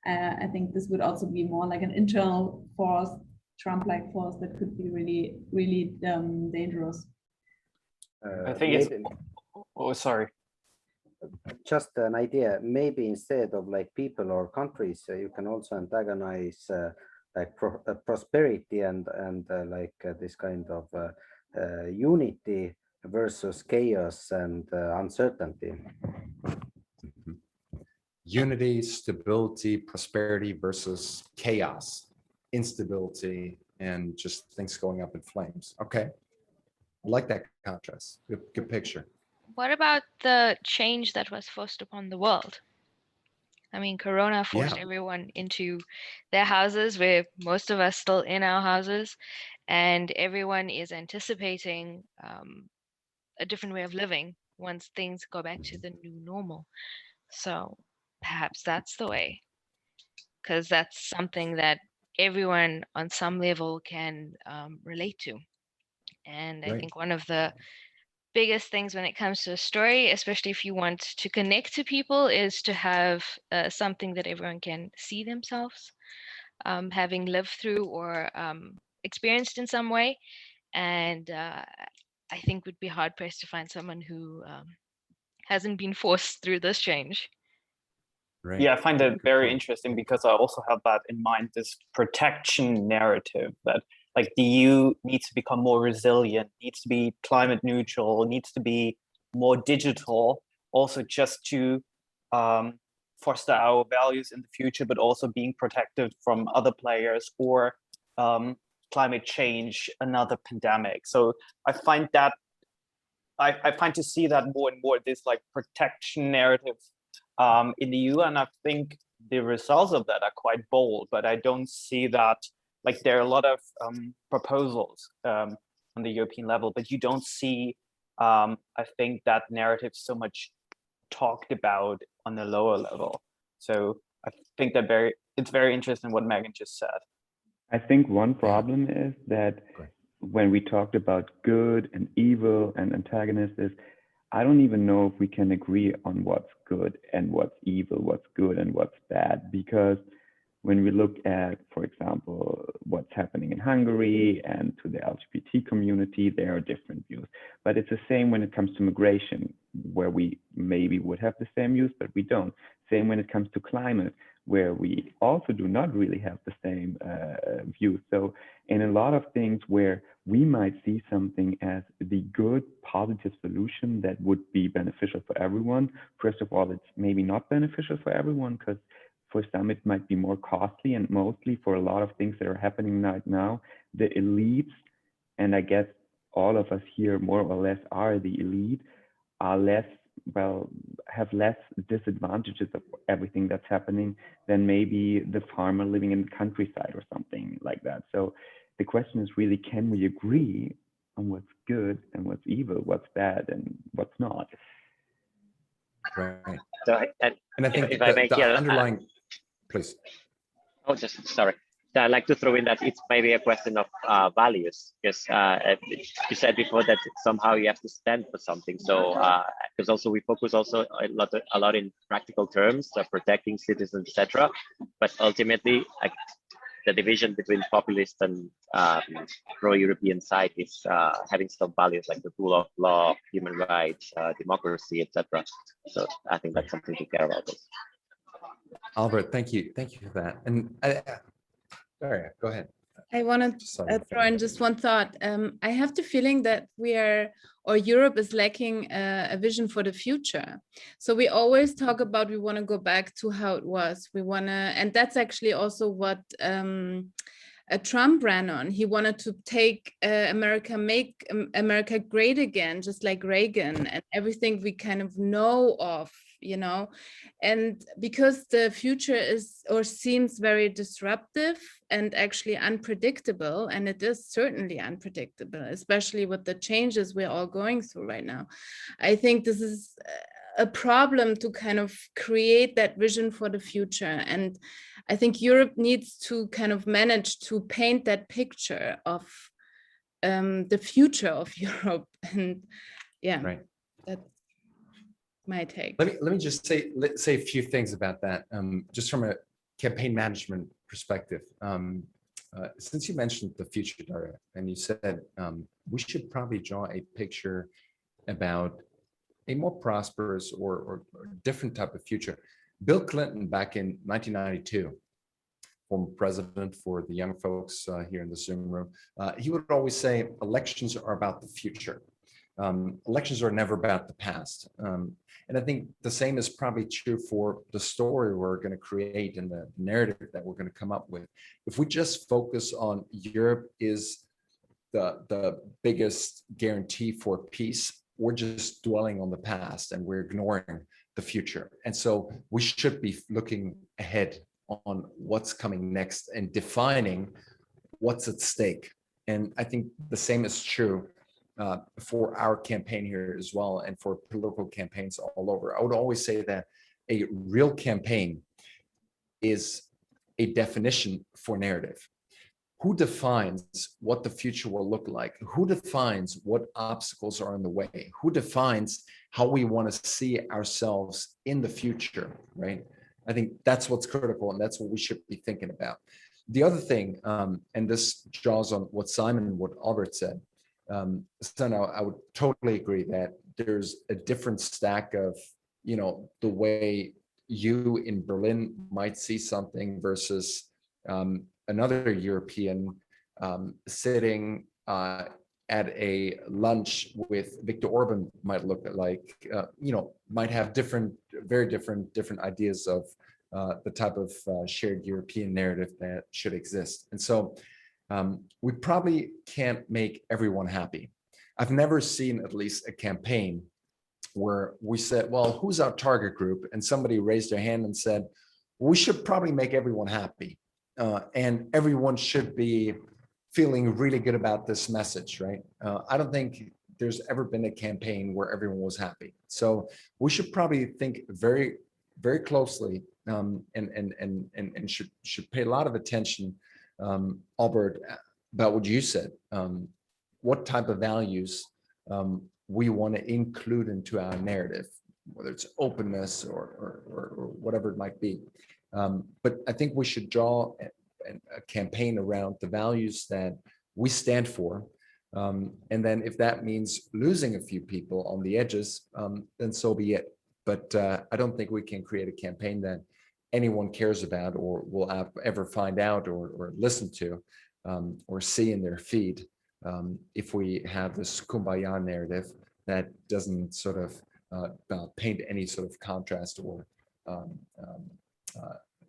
I think this would also be more like an internal force, Trump-like force, that could be really, really dangerous. I think it's, oh, sorry. Just an idea, maybe instead of like people or countries, you can also antagonize like prosperity and this kind of unity versus chaos and uncertainty. Unity, stability, prosperity versus chaos, instability, and just things going up in flames. Okay, I like that contrast. Good picture. What about the change that was forced upon the world? I mean, Corona forced everyone into their houses, where most of us still in our houses, and everyone is anticipating a different way of living once things go back to the new normal. So perhaps that's the way, because that's something that everyone on some level can relate to. And I think one of the biggest things when it comes to a story, especially if you want to connect to people, is to have something that everyone can see themselves having lived through or experienced in some way. And I think would be hard pressed to find someone who hasn't been forced through this change. Right. Yeah, I find that very interesting, because I also have that in mind, this protection narrative that like the EU needs to become more resilient, needs to be climate neutral, needs to be more digital, also just to foster our values in the future, but also being protected from other players or climate change, another pandemic. So I find that I find to see that more and more, this like protection narrative in the EU, and I think the results of that are quite bold, but I don't see that, like there are a lot of proposals on the European level, but you don't see, I think, that narrative so much talked about on the lower level. So I think that it's very interesting what Megan just said. I think one problem is that when we talked about good and evil and antagonists, I don't even know if we can agree on what's good and what's evil, what's good and what's bad, because when we look at, for example, what's happening in Hungary and to the LGBT community, there are different views. But it's the same when it comes to migration, where we maybe would have the same views, but we don't. Same when it comes to climate, where we also do not really have the same views. So in a lot of things where we might see something as the good, positive solution that would be beneficial for everyone, first of all, it's maybe not beneficial for everyone, because for some, it might be more costly, and mostly for a lot of things that are happening right now, the elites, and I guess all of us here more or less are the elite, are less, well, have less disadvantages of everything that's happening than maybe the farmer living in the countryside or something like that. So the question is really, can we agree on what's good and what's evil, what's bad and what's not? Right. So, and I think if I may, the underlying, please. Oh, just sorry. I'd like to throw in that it's maybe a question of values, because you said before that somehow you have to stand for something. So because also we focus also a lot in practical terms, protecting citizens, etc. But ultimately, the division between populist and pro-European side is having some values like the rule of law, human rights, democracy, etc. So I think that's something to care about. Albert, thank you for that. And sorry, go ahead. I want to throw in just one thought. I have the feeling that Europe is lacking a vision for the future. So we always talk about we want to go back to how it was. We want to, and that's actually also what Trump ran on. He wanted to make America great again, just like Reagan, and everything we kind of know of, you know. And because the future is or seems very disruptive and actually unpredictable, and it is certainly unpredictable, especially with the changes we're all going through right now, I think this is a problem to kind of create that vision for the future. And I think Europe needs to kind of manage to paint that picture of the future of Europe. And yeah, right. That's my take. Let me just say a few things about that, just from a campaign management perspective. Since you mentioned the future, Daria, and you said we should probably draw a picture about a more prosperous or different type of future. Bill Clinton, back in 1992, former president for the young folks here in the Zoom room, he would always say elections are about the future. Elections are never about the past. And I think the same is probably true for the story we're going to create and the narrative that we're going to come up with. If we just focus on Europe is the biggest guarantee for peace, we're just dwelling on the past and we're ignoring the future. And so we should be looking ahead on what's coming next and defining what's at stake. And I think the same is true for our campaign here as well, and for political campaigns all over. I would always say that a real campaign is a definition for narrative. Who defines what the future will look like? Who defines what obstacles are in the way? Who defines how we want to see ourselves in the future, right? I think that's what's critical, and that's what we should be thinking about. The other thing, and this draws on what Simon and what Albert said, so now I would totally agree that there's a different stack of, you know, the way you in Berlin might see something versus another European sitting at a lunch with Viktor Orban might look like, you know, might have very different ideas of the type of shared European narrative that should exist. And so we probably can't make everyone happy. I've never seen at least a campaign where we said, well, who's our target group? And somebody raised their hand and said, we should probably make everyone happy. And everyone should be feeling really good about this message, right? I don't think there's ever been a campaign where everyone was happy. So we should probably think very, very closely and should pay a lot of attention, Albert, about what you said, what type of values we want to include into our narrative, whether it's openness or whatever it might be. But I think we should draw a campaign around the values that we stand for. And then if that means losing a few people on the edges, then so be it. But I don't think we can create a campaign that anyone cares about or will ever find out or listen to or see in their feed if we have this kumbaya narrative that doesn't sort of paint any sort of contrast or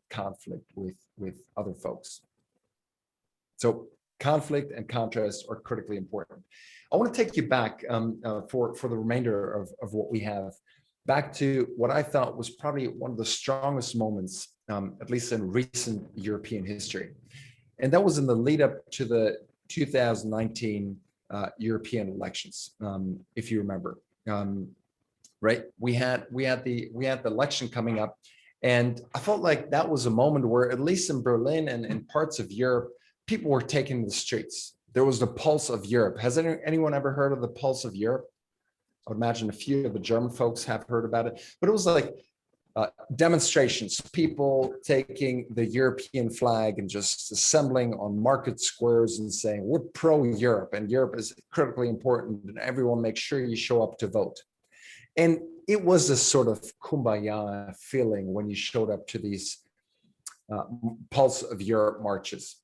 conflict with other folks. So conflict and contrast are critically important. I want to take you back for the remainder of what we have, back to what I thought was probably one of the strongest moments, at least in recent European history. And that was in the lead up to the 2019 European elections, if you remember. Right? We had the election coming up, and I felt like that was a moment where, at least in Berlin and in parts of Europe, people were taking the streets. There was the pulse of Europe. Has anyone ever heard of the pulse of Europe? I would imagine a few of the German folks have heard about it, but it was like demonstrations, people taking the European flag and just assembling on market squares and saying, we're pro-Europe and Europe is critically important and everyone make sure you show up to vote. And it was a sort of kumbaya feeling when you showed up to these Pulse of Europe marches.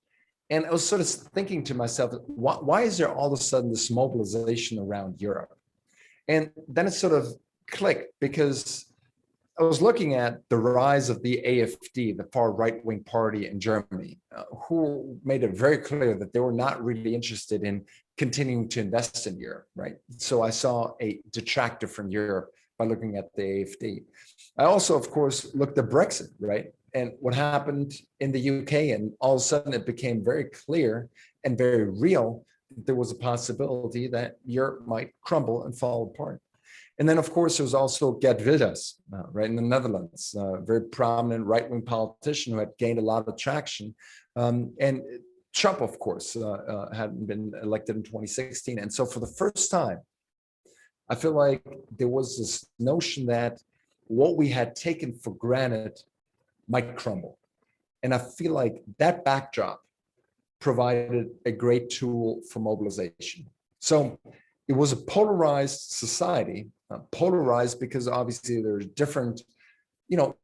And I was sort of thinking to myself, why is there all of a sudden this mobilization around Europe? And then it sort of clicked, because I was looking at the rise of the AfD, the far right-wing party in Germany, who made it very clear that they were not really interested in continuing to invest in Europe, right? So I saw a detractor from Europe by looking at the AfD. I also, of course, looked at Brexit, right? And what happened in the UK, and all of a sudden it became very clear and very real that there was a possibility that Europe might crumble and fall apart. And then, of course, there was also Geert Wilders, right, in the Netherlands, a very prominent right-wing politician who had gained a lot of traction. And Trump, of course, had been elected in 2016. And so for the first time, I feel like there was this notion that what we had taken for granted might crumble. And I feel like that backdrop provided a great tool for mobilization. So it was a polarized society, polarized because obviously there's different,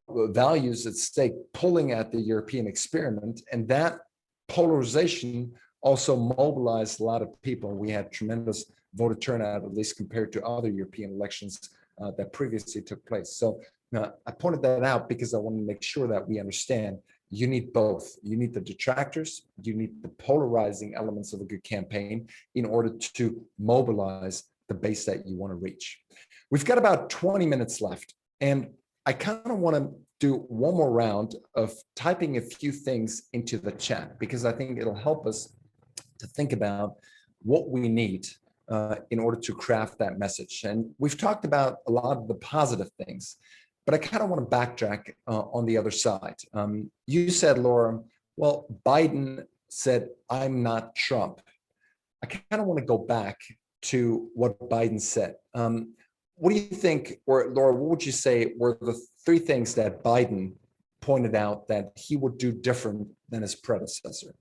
values at stake pulling at the European experiment. And that polarization also mobilized a lot of people. We had tremendous voter turnout, at least compared to other European elections that previously took place. So I pointed that out because I want to make sure that we understand you need both. You need the detractors, you need the polarizing elements of a good campaign in order to mobilize the base that you want to reach. We've got about 20 minutes left, and I kind of want to do one more round of typing a few things into the chat, because I think it'll help us to think about what we need in order to craft that message. And we've talked about a lot of the positive things, but I kind of want to backtrack on the other side. You said, Laura, well, Biden said, I'm not Trump. I kind of want to go back to what Biden said. What do you think, or Laura, what would you say were the three things that Biden pointed out that he would do different than his predecessor?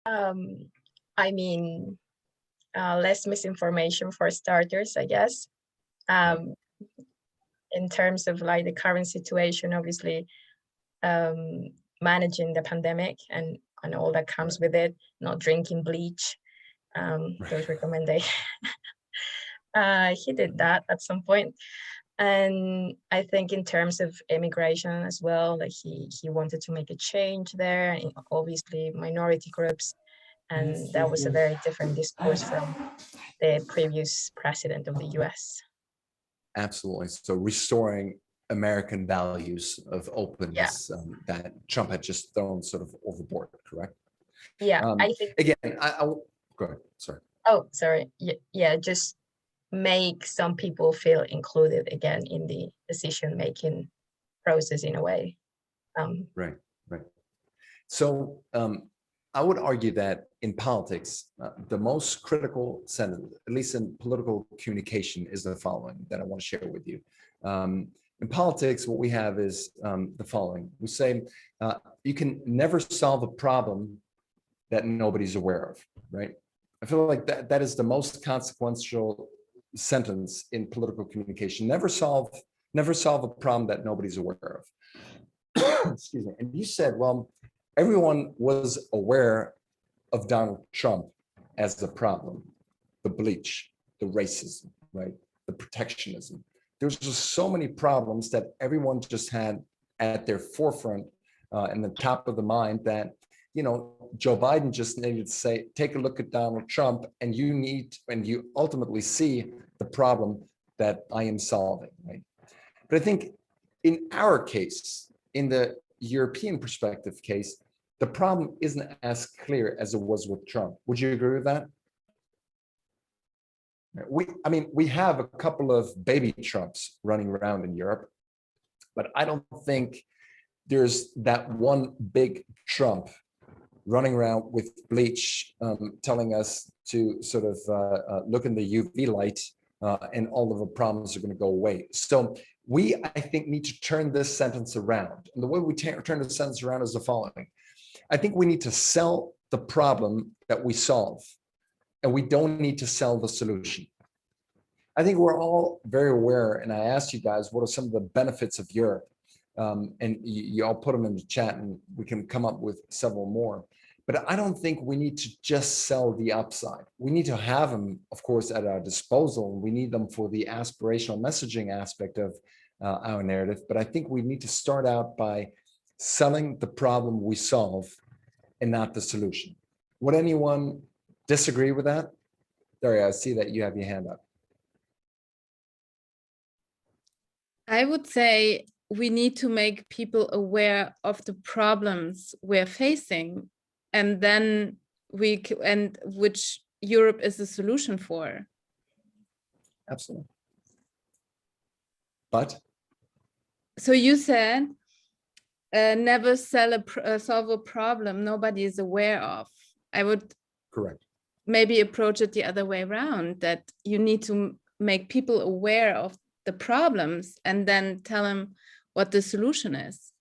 I mean, less misinformation for starters, I guess. In terms of like the current situation, obviously, managing the pandemic and all that comes with it, not drinking bleach, those recommendations. He did that at some point. And I think in terms of immigration as well, like he wanted to make a change there, and obviously minority groups. And that was a very different discourse from the previous president of the US. Absolutely. So restoring American values of openness that Trump had just thrown sort of overboard, correct? Yeah, I think. Again, I'll go ahead. Sorry. Oh, sorry. Yeah, just make some people feel included again in the decision-making process in a way. Right. So I would argue that in politics, the most critical sentence, at least in political communication, is the following that I want to share with you. In politics, what we have is the following. We say, you can never solve a problem that nobody's aware of, right? I feel like that is the most consequential sentence in political communication. Never solve a problem that nobody's aware of. Excuse me. And you said, well, everyone was aware of Donald Trump as the problem, the bleach, the racism, right? The protectionism. There's just so many problems that everyone just had at their forefront and the top of the mind that, Joe Biden just needed to say, take a look at Donald Trump and you ultimately see the problem that I am solving, right? But I think in our case, in the European perspective case, the problem isn't as clear as it was with Trump. Would you agree with that? We have a couple of baby Trumps running around in Europe, but I don't think there's that one big Trump running around with bleach, telling us to sort of look in the UV light and all of the problems are going to go away. So we, I think, need to turn this sentence around. And the way we turn the sentence around is the following. I think we need to sell the problem that we solve, and we don't need to sell the solution. I think we're all very aware, and I asked you guys, what are some of the benefits of Europe? and you all put them in the chat and we can come up with several more. But I don't think we need to just sell the upside. We need to have them, of course, at our disposal. We need them for the aspirational messaging aspect of our narrative. But I think we need to start out by selling the problem we solve and not the solution. Would anyone disagree with that? Daria, I see that you have your hand up. I would say we need to make people aware of the problems we're facing, and then which Europe is the solution for. Absolutely. But? So you said never solve a problem nobody is aware of. I would correct. Maybe approach it the other way around, that you need to make people aware of the problems and then tell them what the solution is.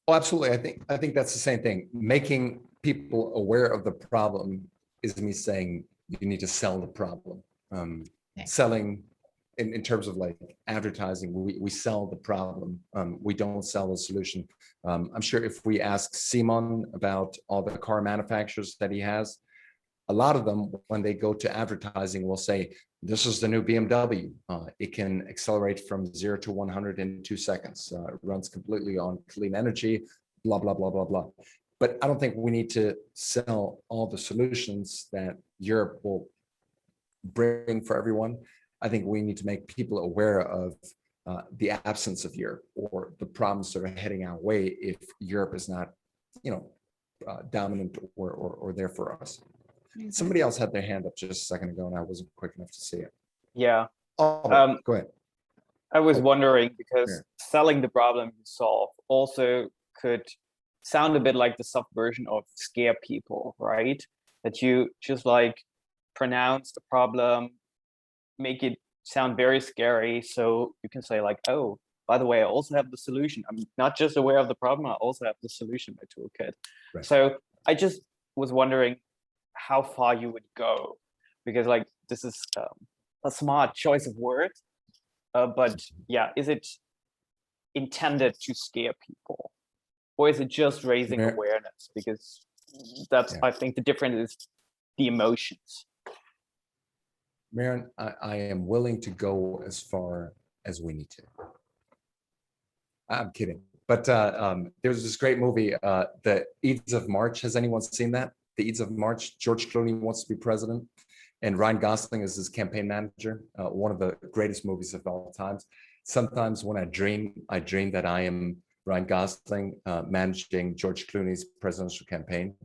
Oh, absolutely. I think that's the same thing. Making people aware of the problem is me saying you need to sell the problem. Selling in terms of like advertising, we sell the problem. We don't sell the solution. I'm sure if we ask Simon about all the car manufacturers that he has, a lot of them, when they go to advertising, will say, this is the new BMW. It can accelerate from 0 to 100 in 2 seconds. It runs completely on clean energy, blah, blah, blah, blah, blah. But I don't think we need to sell all the solutions that Europe will bring for everyone. I think we need to make people aware of the absence of Europe or the problems that are heading our way if Europe is not, dominant or there for us. Mm-hmm. Somebody else had their hand up just a second ago and I wasn't quick enough to see it. Yeah. Oh, go ahead. I was wondering, because selling the problem you solve also could sound a bit like the subversion of scare people, right? That you just like pronounce the problem, make it sound very scary, so you can say like, oh, by the way, I also have the solution. I'm not just aware of the problem, I also have the solution in my toolkit. Right. So I just was wondering how far you would go, because like this is a smart choice of words, but yeah, is it intended to scare people, or is it just raising awareness? Because that's I think the difference is the emotions. Maren, I am willing to go as far as we need to. I'm kidding, but there's this great movie, The Ides of March. Has anyone seen that? The Ides of March. George Clooney wants to be president, and Ryan Gosling is his campaign manager. One of the greatest movies of all times. Sometimes when I dream that I am Ryan Gosling managing George Clooney's presidential campaign.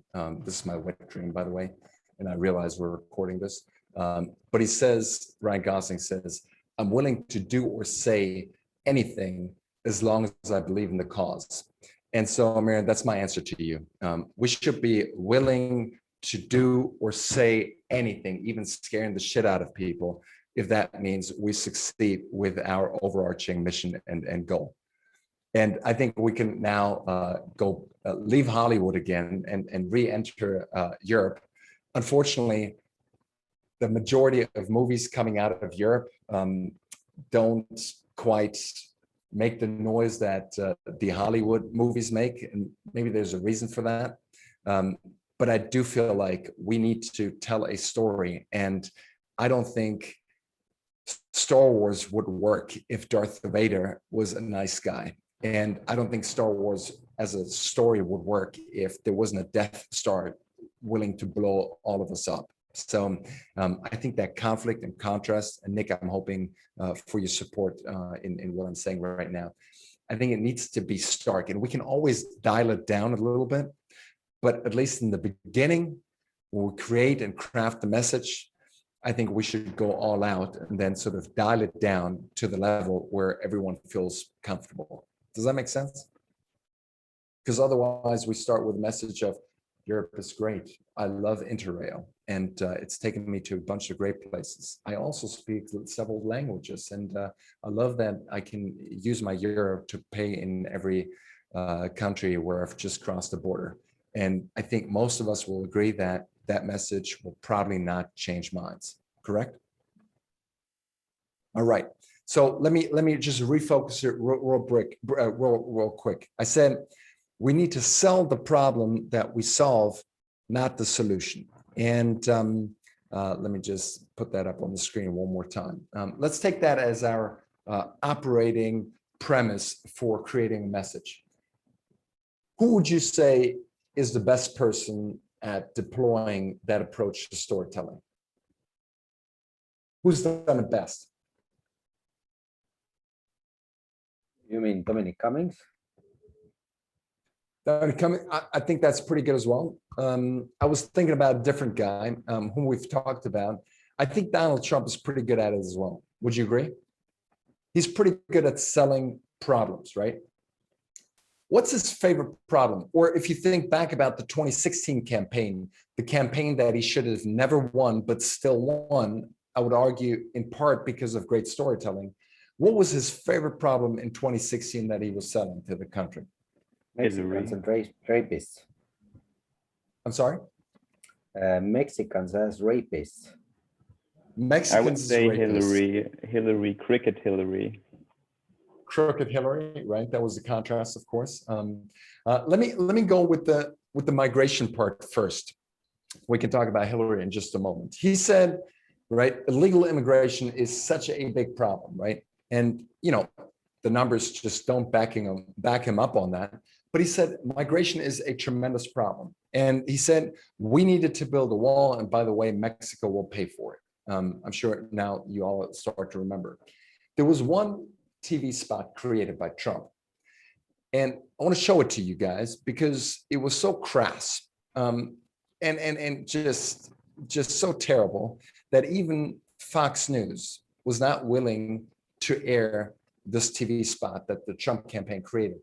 This is my wet dream, by the way, and I realize we're recording this. But he says, Ryan Gosling says, I'm willing to do or say anything as long as I believe in the cause. And so, Maren, that's my answer to you. We should be willing to do or say anything, even scaring the shit out of people, if that means we succeed with our overarching mission and goal. And I think we can now go leave Hollywood again and re-enter Europe. Unfortunately, the majority of movies coming out of Europe don't quite make the noise that the Hollywood movies make, and maybe there's a reason for that. But I do feel like we need to tell a story, and I don't think Star Wars would work if Darth Vader was a nice guy. And I don't think Star Wars as a story would work if there wasn't a Death Star willing to blow all of us up. So I think that conflict and contrast, and Nick, I'm hoping for your support in what I'm saying right now. I think it needs to be stark, and we can always dial it down a little bit, but at least in the beginning, when we create and craft the message, I think we should go all out and then sort of dial it down to the level where everyone feels comfortable. Does that make sense? Because otherwise we start with a message of Europe is great. I love Interrail, and it's taken me to a bunch of great places. I also speak several languages, and I love that I can use my euro to pay in every country where I've just crossed the border. And I think most of us will agree that that message will probably not change minds, correct? All right, So let me just refocus it real quick. I said we need to sell the problem that we solve, not the solution. And let me just put that up on the screen one more time. Let's take that as our operating premise for creating a message. Who would you say is the best person at deploying that approach to storytelling? Who's done it best? You mean Dominic Cummings? I think that's pretty good as well. I was thinking about a different guy whom we've talked about. I think Donald Trump is pretty good at it as well. Would you agree? He's pretty good at selling problems, right? What's his favorite problem? Or if you think back about the 2016 campaign, the campaign that he should have never won, but still won, I would argue in part because of great storytelling. What was his favorite problem in 2016 that he was selling to the country? Mexicans and rapists. I'm sorry? Mexicans as rapists. Mexicans I would say rapists. Hillary, Cricket Hillary. Crooked Hillary, right? That was the contrast, of course. Let me go with the migration part first. We can talk about Hillary in just a moment. He said, right, illegal immigration is such a big problem, right? And you know, the numbers just don't back him up on that. But he said migration is a tremendous problem, and he said we needed to build a wall. And by the way, Mexico will pay for it. I'm sure now you all start to remember. There was one TV spot created by Trump. And I want to show it to you guys because it was so crass and just so terrible that even Fox News was not willing to air this TV spot that the Trump campaign created.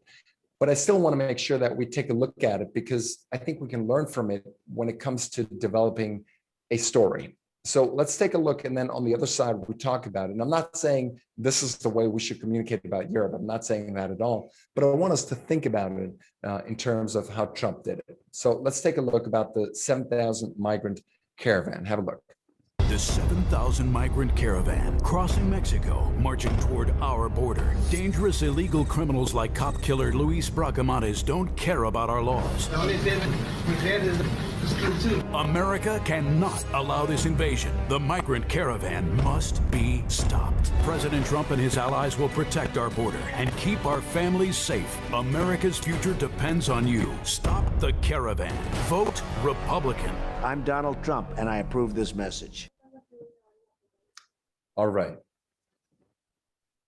But I still want to make sure that we take a look at it because I think we can learn from it when it comes to developing a story. So let's take a look, and then on the other side, we talk about it. And I'm not saying this is the way we should communicate about Europe. I'm not saying that at all, but I want us to think about it in terms of how Trump did it. So let's take a look about the 7,000 migrant caravan. Have a look. The 7,000 migrant caravan crossing Mexico, marching toward our border. Dangerous illegal criminals like cop killer Luis Bracamontes don't care about our laws. The only thing we had is true too. America cannot allow this invasion. The migrant caravan must be stopped. President Trump and his allies will protect our border and keep our families safe. America's future depends on you. Stop the caravan. Vote Republican. I'm Donald Trump, and I approve this message. All right.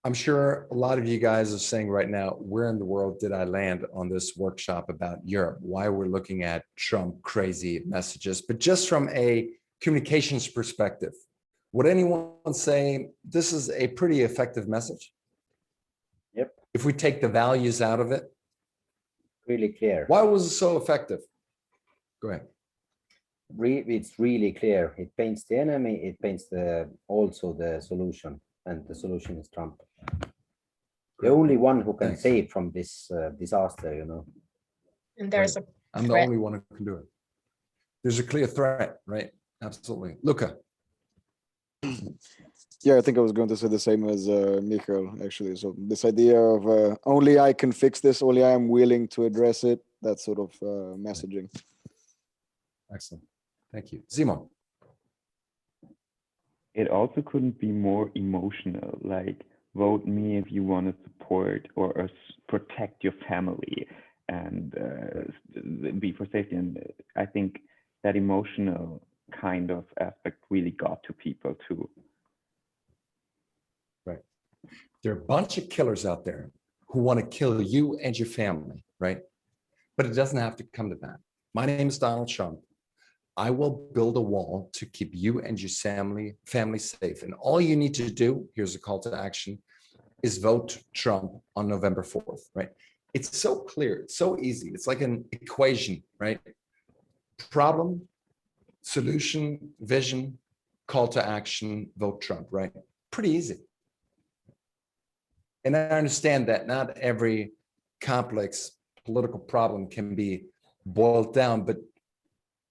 I'm sure a lot of you guys are saying right now, where in the world did I land on this workshop about Europe? Why we're looking at Trump crazy messages, but just from a communications perspective, would anyone say this is a pretty effective message? Yep. If we take the values out of it? Really clear. Why was it so effective? Go ahead. It's really clear. It paints the enemy. It paints also the solution, and the solution is Trump. The only one who can save from this disaster, you know. And there's I'm the only one who can do it. There's a clear threat, right? Absolutely. Luca. Yeah, I think I was going to say the same as Michael, actually. So this idea of only I can fix this, only I am willing to address it, that sort of messaging. Excellent. Thank you. Simon. It also couldn't be more emotional, like vote me if you want to support or protect your family and be for safety. And I think that emotional kind of aspect really got to people too. Right. There are a bunch of killers out there who want to kill you and your family, right? But it doesn't have to come to that. My name is Donald Trump. I will build a wall to keep you and your family safe. And all you need to do, here's a call to action, is vote Trump on November 4th, right? It's so clear, it's so easy. It's like an equation, right? Problem, solution, vision, call to action, vote Trump, right? Pretty easy. And I understand that not every complex political problem can be boiled down, but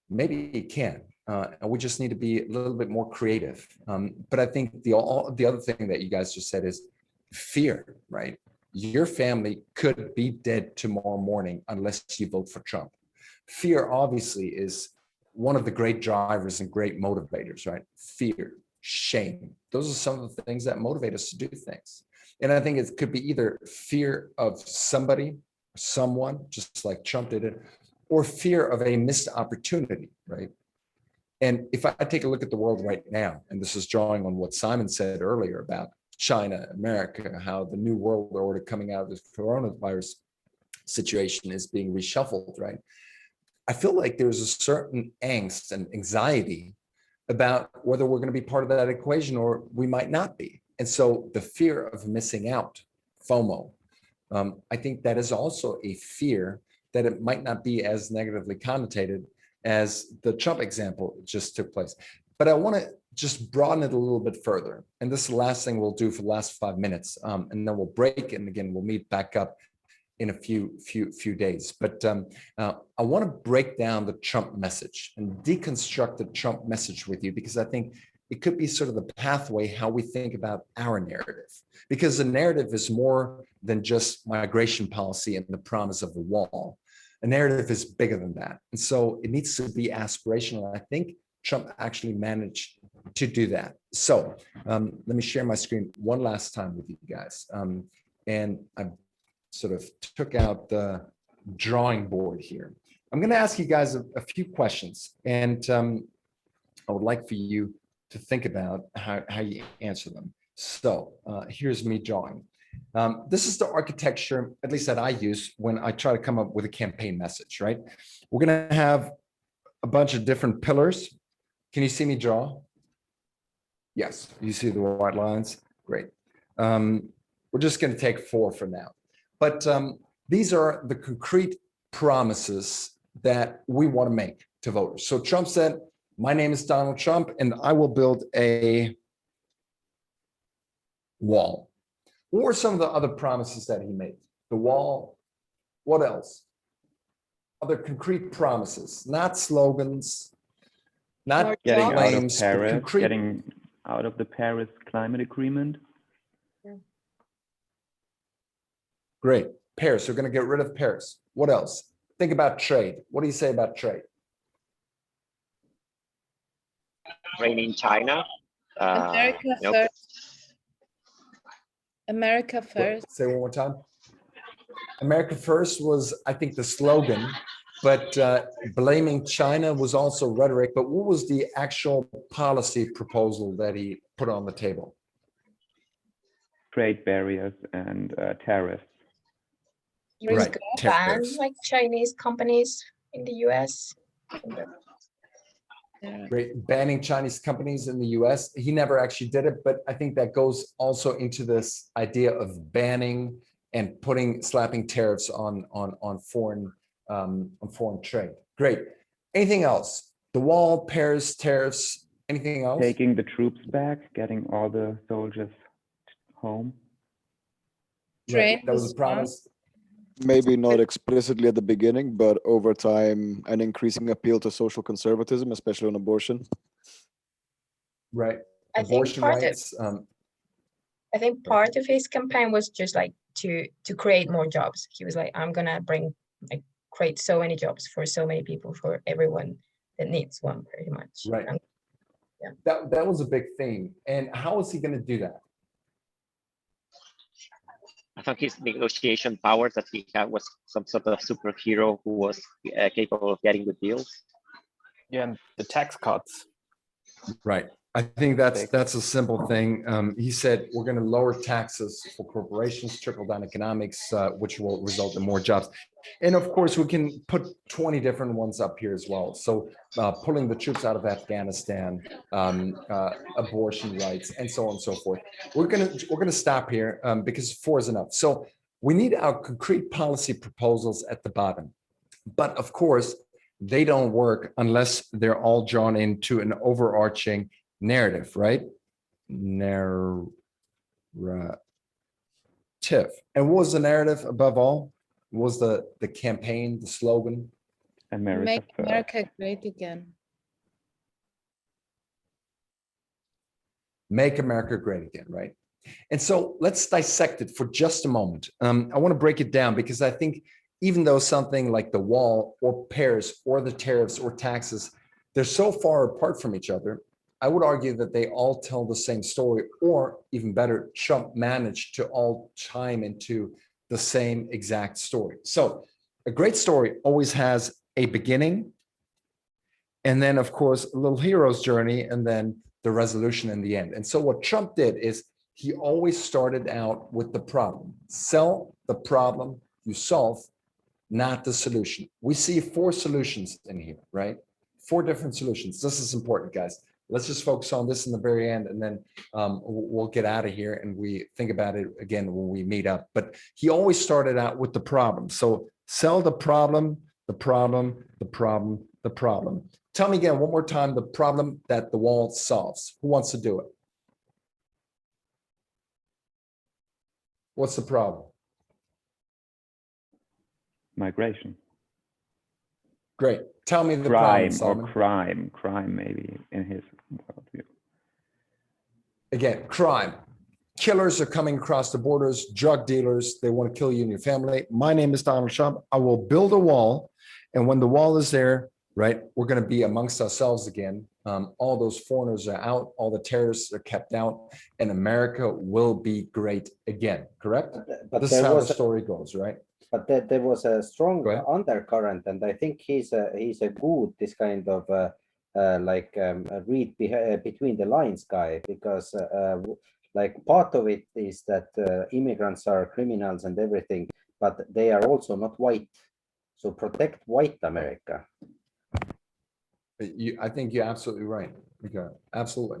maybe it can. And we just need to be a little bit more creative. But I think the other thing that you guys just said is fear, right? Your family could be dead tomorrow morning unless you vote for Trump. Fear obviously is one of the great drivers and great motivators, right? Fear, shame. Those are some of the things that motivate us to do things. And I think it could be either fear of somebody, someone, just like Trump did it, or fear of a missed opportunity, right? And if I take a look at the world right now, and this is drawing on what Simon said earlier about China, America, how the new world order coming out of this coronavirus situation is being reshuffled, right? I feel like there's a certain angst and anxiety about whether we're going to be part of that equation or we might not be. And so the fear of missing out, FOMO, I think that is also a fear that it might not be as negatively connotated as the Trump example just took place. But I want to just broaden it a little bit further. And this is the last thing we'll do for the last 5 minutes. And then we'll break. And again, we'll meet back up in a few days. But I want to break down the Trump message and deconstruct the Trump message with you, because I think it could be sort of the pathway how we think about our narrative. Because the narrative is more than just migration policy and the promise of the wall. A narrative is bigger than that. And so it needs to be aspirational. I think Trump actually managed to do that. So let me share my screen one last time with you guys. And I sort of took out the drawing board here. I'm going to ask you guys a few questions, and I would like for you to think about how you answer them. So here's me drawing. This is the architecture, at least that I use when I try to come up with a campaign message, right? We're going to have a bunch of different pillars. Can you see me draw? Yes, you see the white lines? Great. We're just going to take 4 for now. But these are the concrete promises that we want to make to voters. So Trump said, my name is Donald Trump, and I will build a wall. What were some of the other promises that he made? The wall. What else? Other concrete promises, not slogans, not getting claims, out of but Paris, concrete. getting out of the Paris climate agreement. Great. Paris, we're going to get rid of Paris. What else? Think about trade. What do you say about trade? Training China. America first. America first. Say one more time. America first was, I think, the slogan, but blaming China was also rhetoric. But what was the actual policy proposal that he put on the table? Trade barriers and tariffs. He was Right, going to ban tariffs. like Chinese companies in the US. Great. Banning Chinese companies in the US. He never actually did it, but I think that goes also into this idea of banning and slapping tariffs on foreign trade. Great. Anything else? The wall, Paris, tariffs, anything else? Taking the troops back, getting all the soldiers home. Right. That was a promise. Maybe not explicitly at the beginning, but over time, an increasing appeal to social conservatism, especially on abortion. Right. I think part of his campaign was just like to create more jobs. He was like, I'm gonna create so many jobs for so many people, for everyone that needs one, pretty much. Right. Yeah. That was a big theme. And how is he going to do that? I thought his negotiation power that he had was some sort of superhero who was capable of getting the deals. Yeah, and the tax cuts. Right. I think that's a simple thing. He said we're going to lower taxes for corporations, trickle down economics, which will result in more jobs. And of course, we can put 20 different ones up here as well. So pulling the troops out of Afghanistan, abortion rights, and so on and so forth. We're gonna stop here because 4 is enough. So we need our concrete policy proposals at the bottom. But of course, they don't work unless they're all drawn into an overarching narrative, right? Narrative. And what was the narrative above all? What was the campaign, the slogan? Make America great again. Make America great again, right? And so let's dissect it for just a moment. I want to break it down because I think even though something like the wall or Paris or the tariffs or taxes, they're so far apart from each other, I would argue that they all tell the same story, or even better, Trump managed to all chime into the same exact story. So a great story always has a beginning, and then of course, a little hero's journey, and then the resolution in the end. And so what Trump did is he always started out with the problem. Sell the problem you solve, not the solution. We see 4 solutions in here, right? 4 different solutions. This is important, guys. Let's just focus on this in the very end, and then we'll get out of here and we think about it again when we meet up. But he always started out with the problem. So sell the problem, the problem, the problem, the problem. Tell me again one more time the problem that the wall solves. Who wants to do it? What's the problem? Migration. Great. Tell me the crime, problem, or crime maybe in his worldview. Again, crime. Killers are coming across the borders, drug dealers, they want to kill you and your family. My name is Donald Trump. I will build a wall. And when the wall is there, right, we're going to be amongst ourselves again. All those foreigners are out, all the terrorists are kept out, and America will be great again, correct? But this is how the story goes, right? But there was a strong undercurrent, and I think he's a good this kind of read between the lines guy, because like part of it is that immigrants are criminals and everything, but they are also not white. So protect white America. I think you're absolutely right. Okay, absolutely.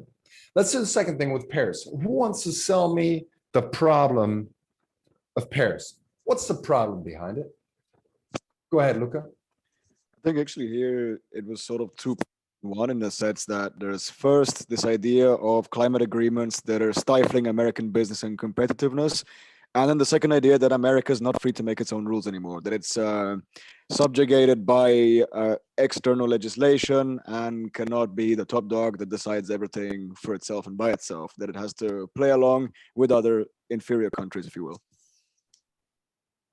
Let's do the second thing with Paris. Who wants to sell me the problem of Paris? What's the problem behind it? Go ahead, Luca. I think actually here it was sort of 2 1 in the sense that there's first this idea of climate agreements that are stifling American business and competitiveness. And then the second idea that America is not free to make its own rules anymore, that it's subjugated by external legislation and cannot be the top dog that decides everything for itself and by itself, that it has to play along with other inferior countries, if you will.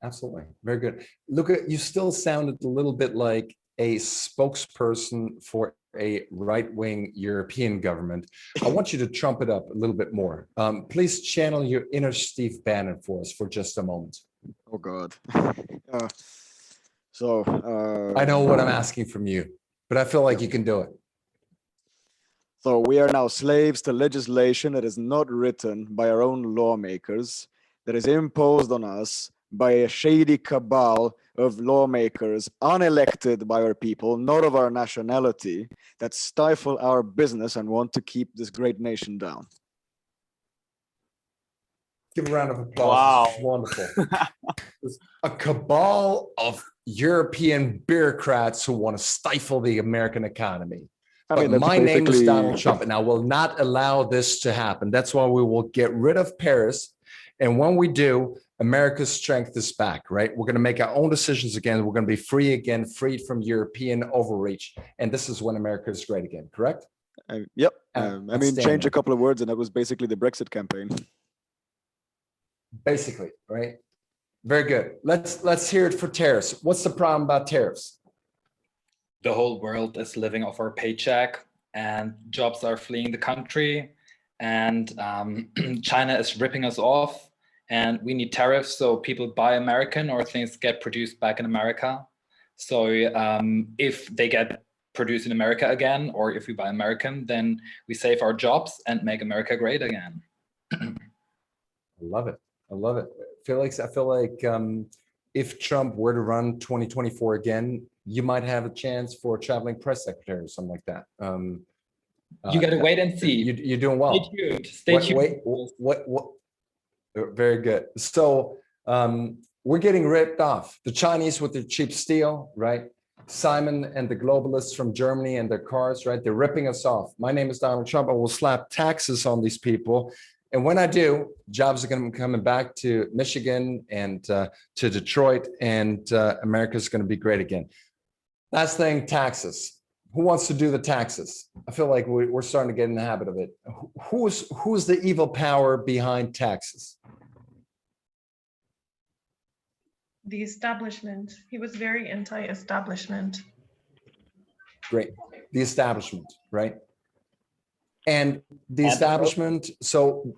Absolutely. Very good. Luca, you still sounded a little bit like a spokesperson for a right-wing European government. I want you to trump it up a little bit more. Please channel your inner Steve Bannon for us for just a moment. Oh, God. I know what I'm asking from you, but I feel like you can do it. So we are now slaves to legislation that is not written by our own lawmakers, that is imposed on us by a shady cabal of lawmakers unelected by our people, not of our nationality, that stifle our business and want to keep this great nation down. Give a round of applause. This is wonderful. A cabal of European bureaucrats who want to stifle the American economy. But my name is Donald Trump, and I will not allow this to happen. That's why we will get rid of Paris. And when we do, America's strength is back, right? We're going to make our own decisions again. We're going to be free again, freed from European overreach. And this is when America is great again, correct? Yep. I mean, change a couple of words, and that was basically the Brexit campaign. Basically, right? Very good. Let's hear it for tariffs. What's the problem about tariffs? The whole world is living off our paycheck, and jobs are fleeing the country, and China is ripping us off. And we need tariffs so people buy American or things get produced back in America. So if they get produced in America again, or if we buy American, then we save our jobs and make America great again. I love it. I love it. I feel like if Trump were to run 2024 again, you might have a chance for a traveling press secretary or something like that. You got to wait and see. You're doing well. Stay tuned. Stay tuned. What? Very good. So we're getting ripped off. The Chinese with their cheap steel, right? Simon and the globalists from Germany and their cars, right? They're ripping us off. My name is Donald Trump. I will slap taxes on these people. And when I do, jobs are going to be coming back to Michigan and to Detroit, and America's going to be great again. Last thing, taxes. Who wants to do the taxes? I feel like we're starting to get in the habit of it. Who's the evil power behind taxes? The establishment. He was very anti-establishment. Great. The establishment, right? And the establishment, so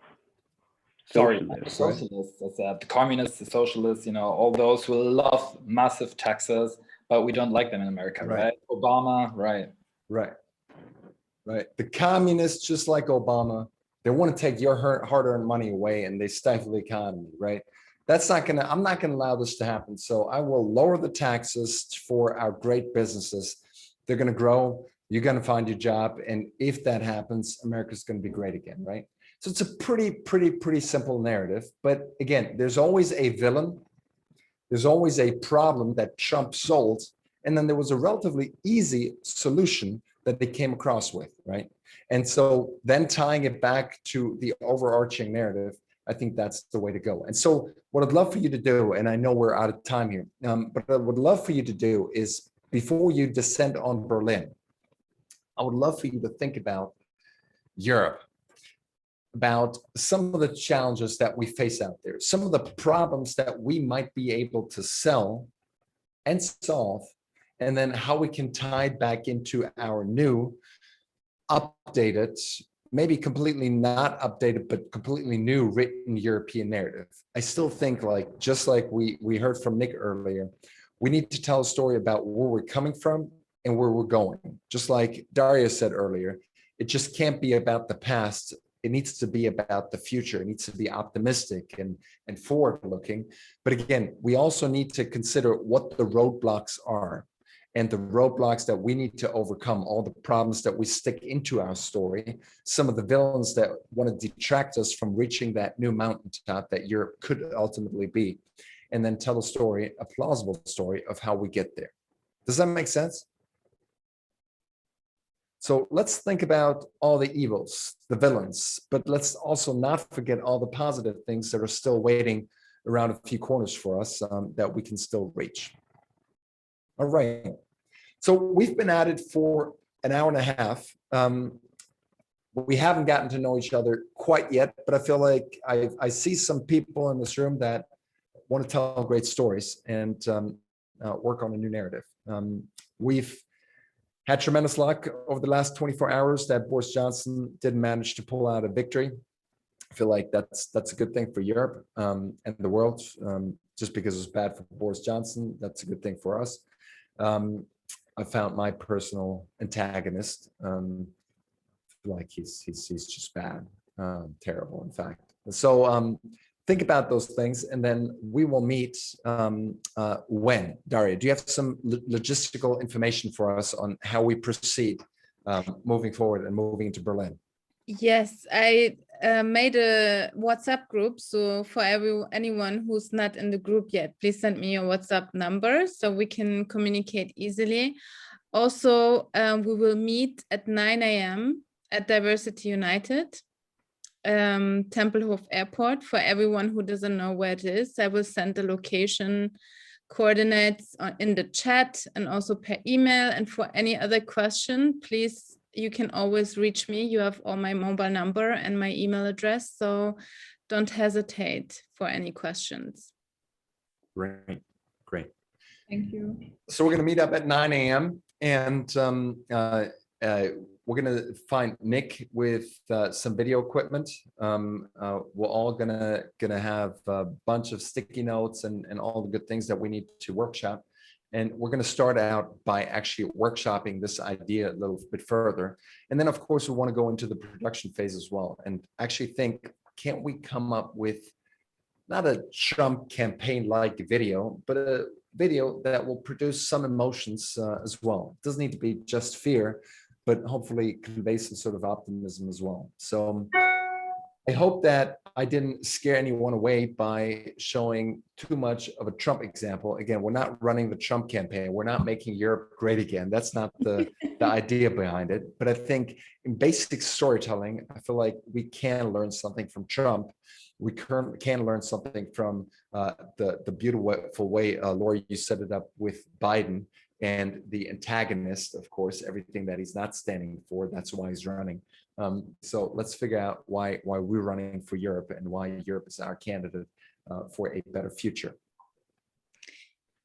sorry, the socialists, the communists, the socialists, all those who love massive taxes, but we don't like them in America, right? Obama, right. The communists, just like Obama, they want to take your hard-earned money away and they stifle the economy, right? I'm not gonna allow this to happen. So I will lower the taxes for our great businesses. They're gonna grow, you're gonna find your job. And if that happens, America's gonna be great again, right? So it's a pretty simple narrative. But again, there's always a villain. There's always a problem that Trump solved. And then there was a relatively easy solution that they came across with, right? And so then tying it back to the overarching narrative, I think that's the way to go. And so what I'd love for you to do, and I know we're out of time here, but what I would love for you to do is before you descend on Berlin, I would love for you to think about Europe, about some of the challenges that we face out there, some of the problems that we might be able to sell and solve, and then how we can tie it back into our new, updated, maybe completely not updated, but completely new written European narrative. I still think just like we heard from Nick earlier, we need to tell a story about where we're coming from and where we're going. Just like Daria said earlier, it just can't be about the past. It needs to be about the future. It needs to be optimistic and forward looking. But again, we also need to consider what the roadblocks are and the roadblocks that we need to overcome, all the problems that we stick into our story, some of the villains that want to detract us from reaching that new mountaintop that Europe could ultimately be, and then tell a story, a plausible story of how we get there. Does that make sense? So let's think about all the evils, the villains, but let's also not forget all the positive things that are still waiting around a few corners for us that we can still reach. All right. So we've been at it for an hour and a half. We haven't gotten to know each other quite yet, but I feel like I see some people in this room that want to tell great stories and work on a new narrative. We've had tremendous luck over the last 24 hours that Boris Johnson didn't manage to pull out a victory. I feel like that's a good thing for Europe and the world. Just because it's bad for Boris Johnson, that's a good thing for us. I found my personal antagonist. Like he's just bad, terrible, in fact. So think about those things, and then we will meet when. Daria, do you have some logistical information for us on how we proceed moving forward and moving into Berlin? Yes, I made a WhatsApp group. So for anyone who's not in the group yet, please send me your WhatsApp number so we can communicate easily. Also, we will meet at 9 a.m. at Diversity United, Tempelhof Airport. For everyone who doesn't know where it is, I will send the location coordinates in the chat and also per email. And for any other question, please, you can always reach me. You have all my mobile number and my email address, so don't hesitate for any questions. Great. Thank you. So we're going to meet up at 9 a.m. and we're going to find Nick with some video equipment. We're all gonna have a bunch of sticky notes and all the good things that we need to workshop. And we're going to start out by actually workshopping this idea a little bit further. And then, of course, we want to go into the production phase as well and actually think, can't we come up with not a Trump campaign-like video, but a video that will produce some emotions as well. It doesn't need to be just fear, but hopefully convey some sort of optimism as well. So I hope that I didn't scare anyone away by showing too much of a Trump example. Again, we're not running the Trump campaign. We're not making Europe great again. That's not the idea behind it. But I think in basic storytelling, I feel like we can learn something from Trump. We can learn something from the beautiful way, Laura, you set it up with Biden and the antagonist, of course, everything that he's not standing for. That's why he's running. So let's figure out why we're running for Europe and why Europe is our candidate for a better future.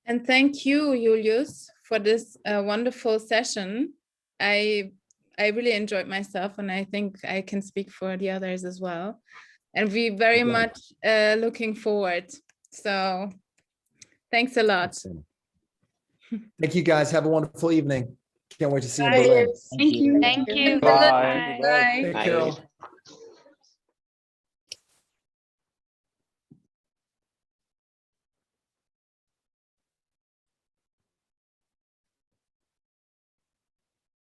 And thank you, Julius, for this wonderful session. I really enjoyed myself, and I think I can speak for the others as well. And we very much looking forward. So thanks a lot. Thank you, guys. Have a wonderful evening. Can't wait to see you in Bye. Berlin. Thank you. Thank you. Bye. Take care.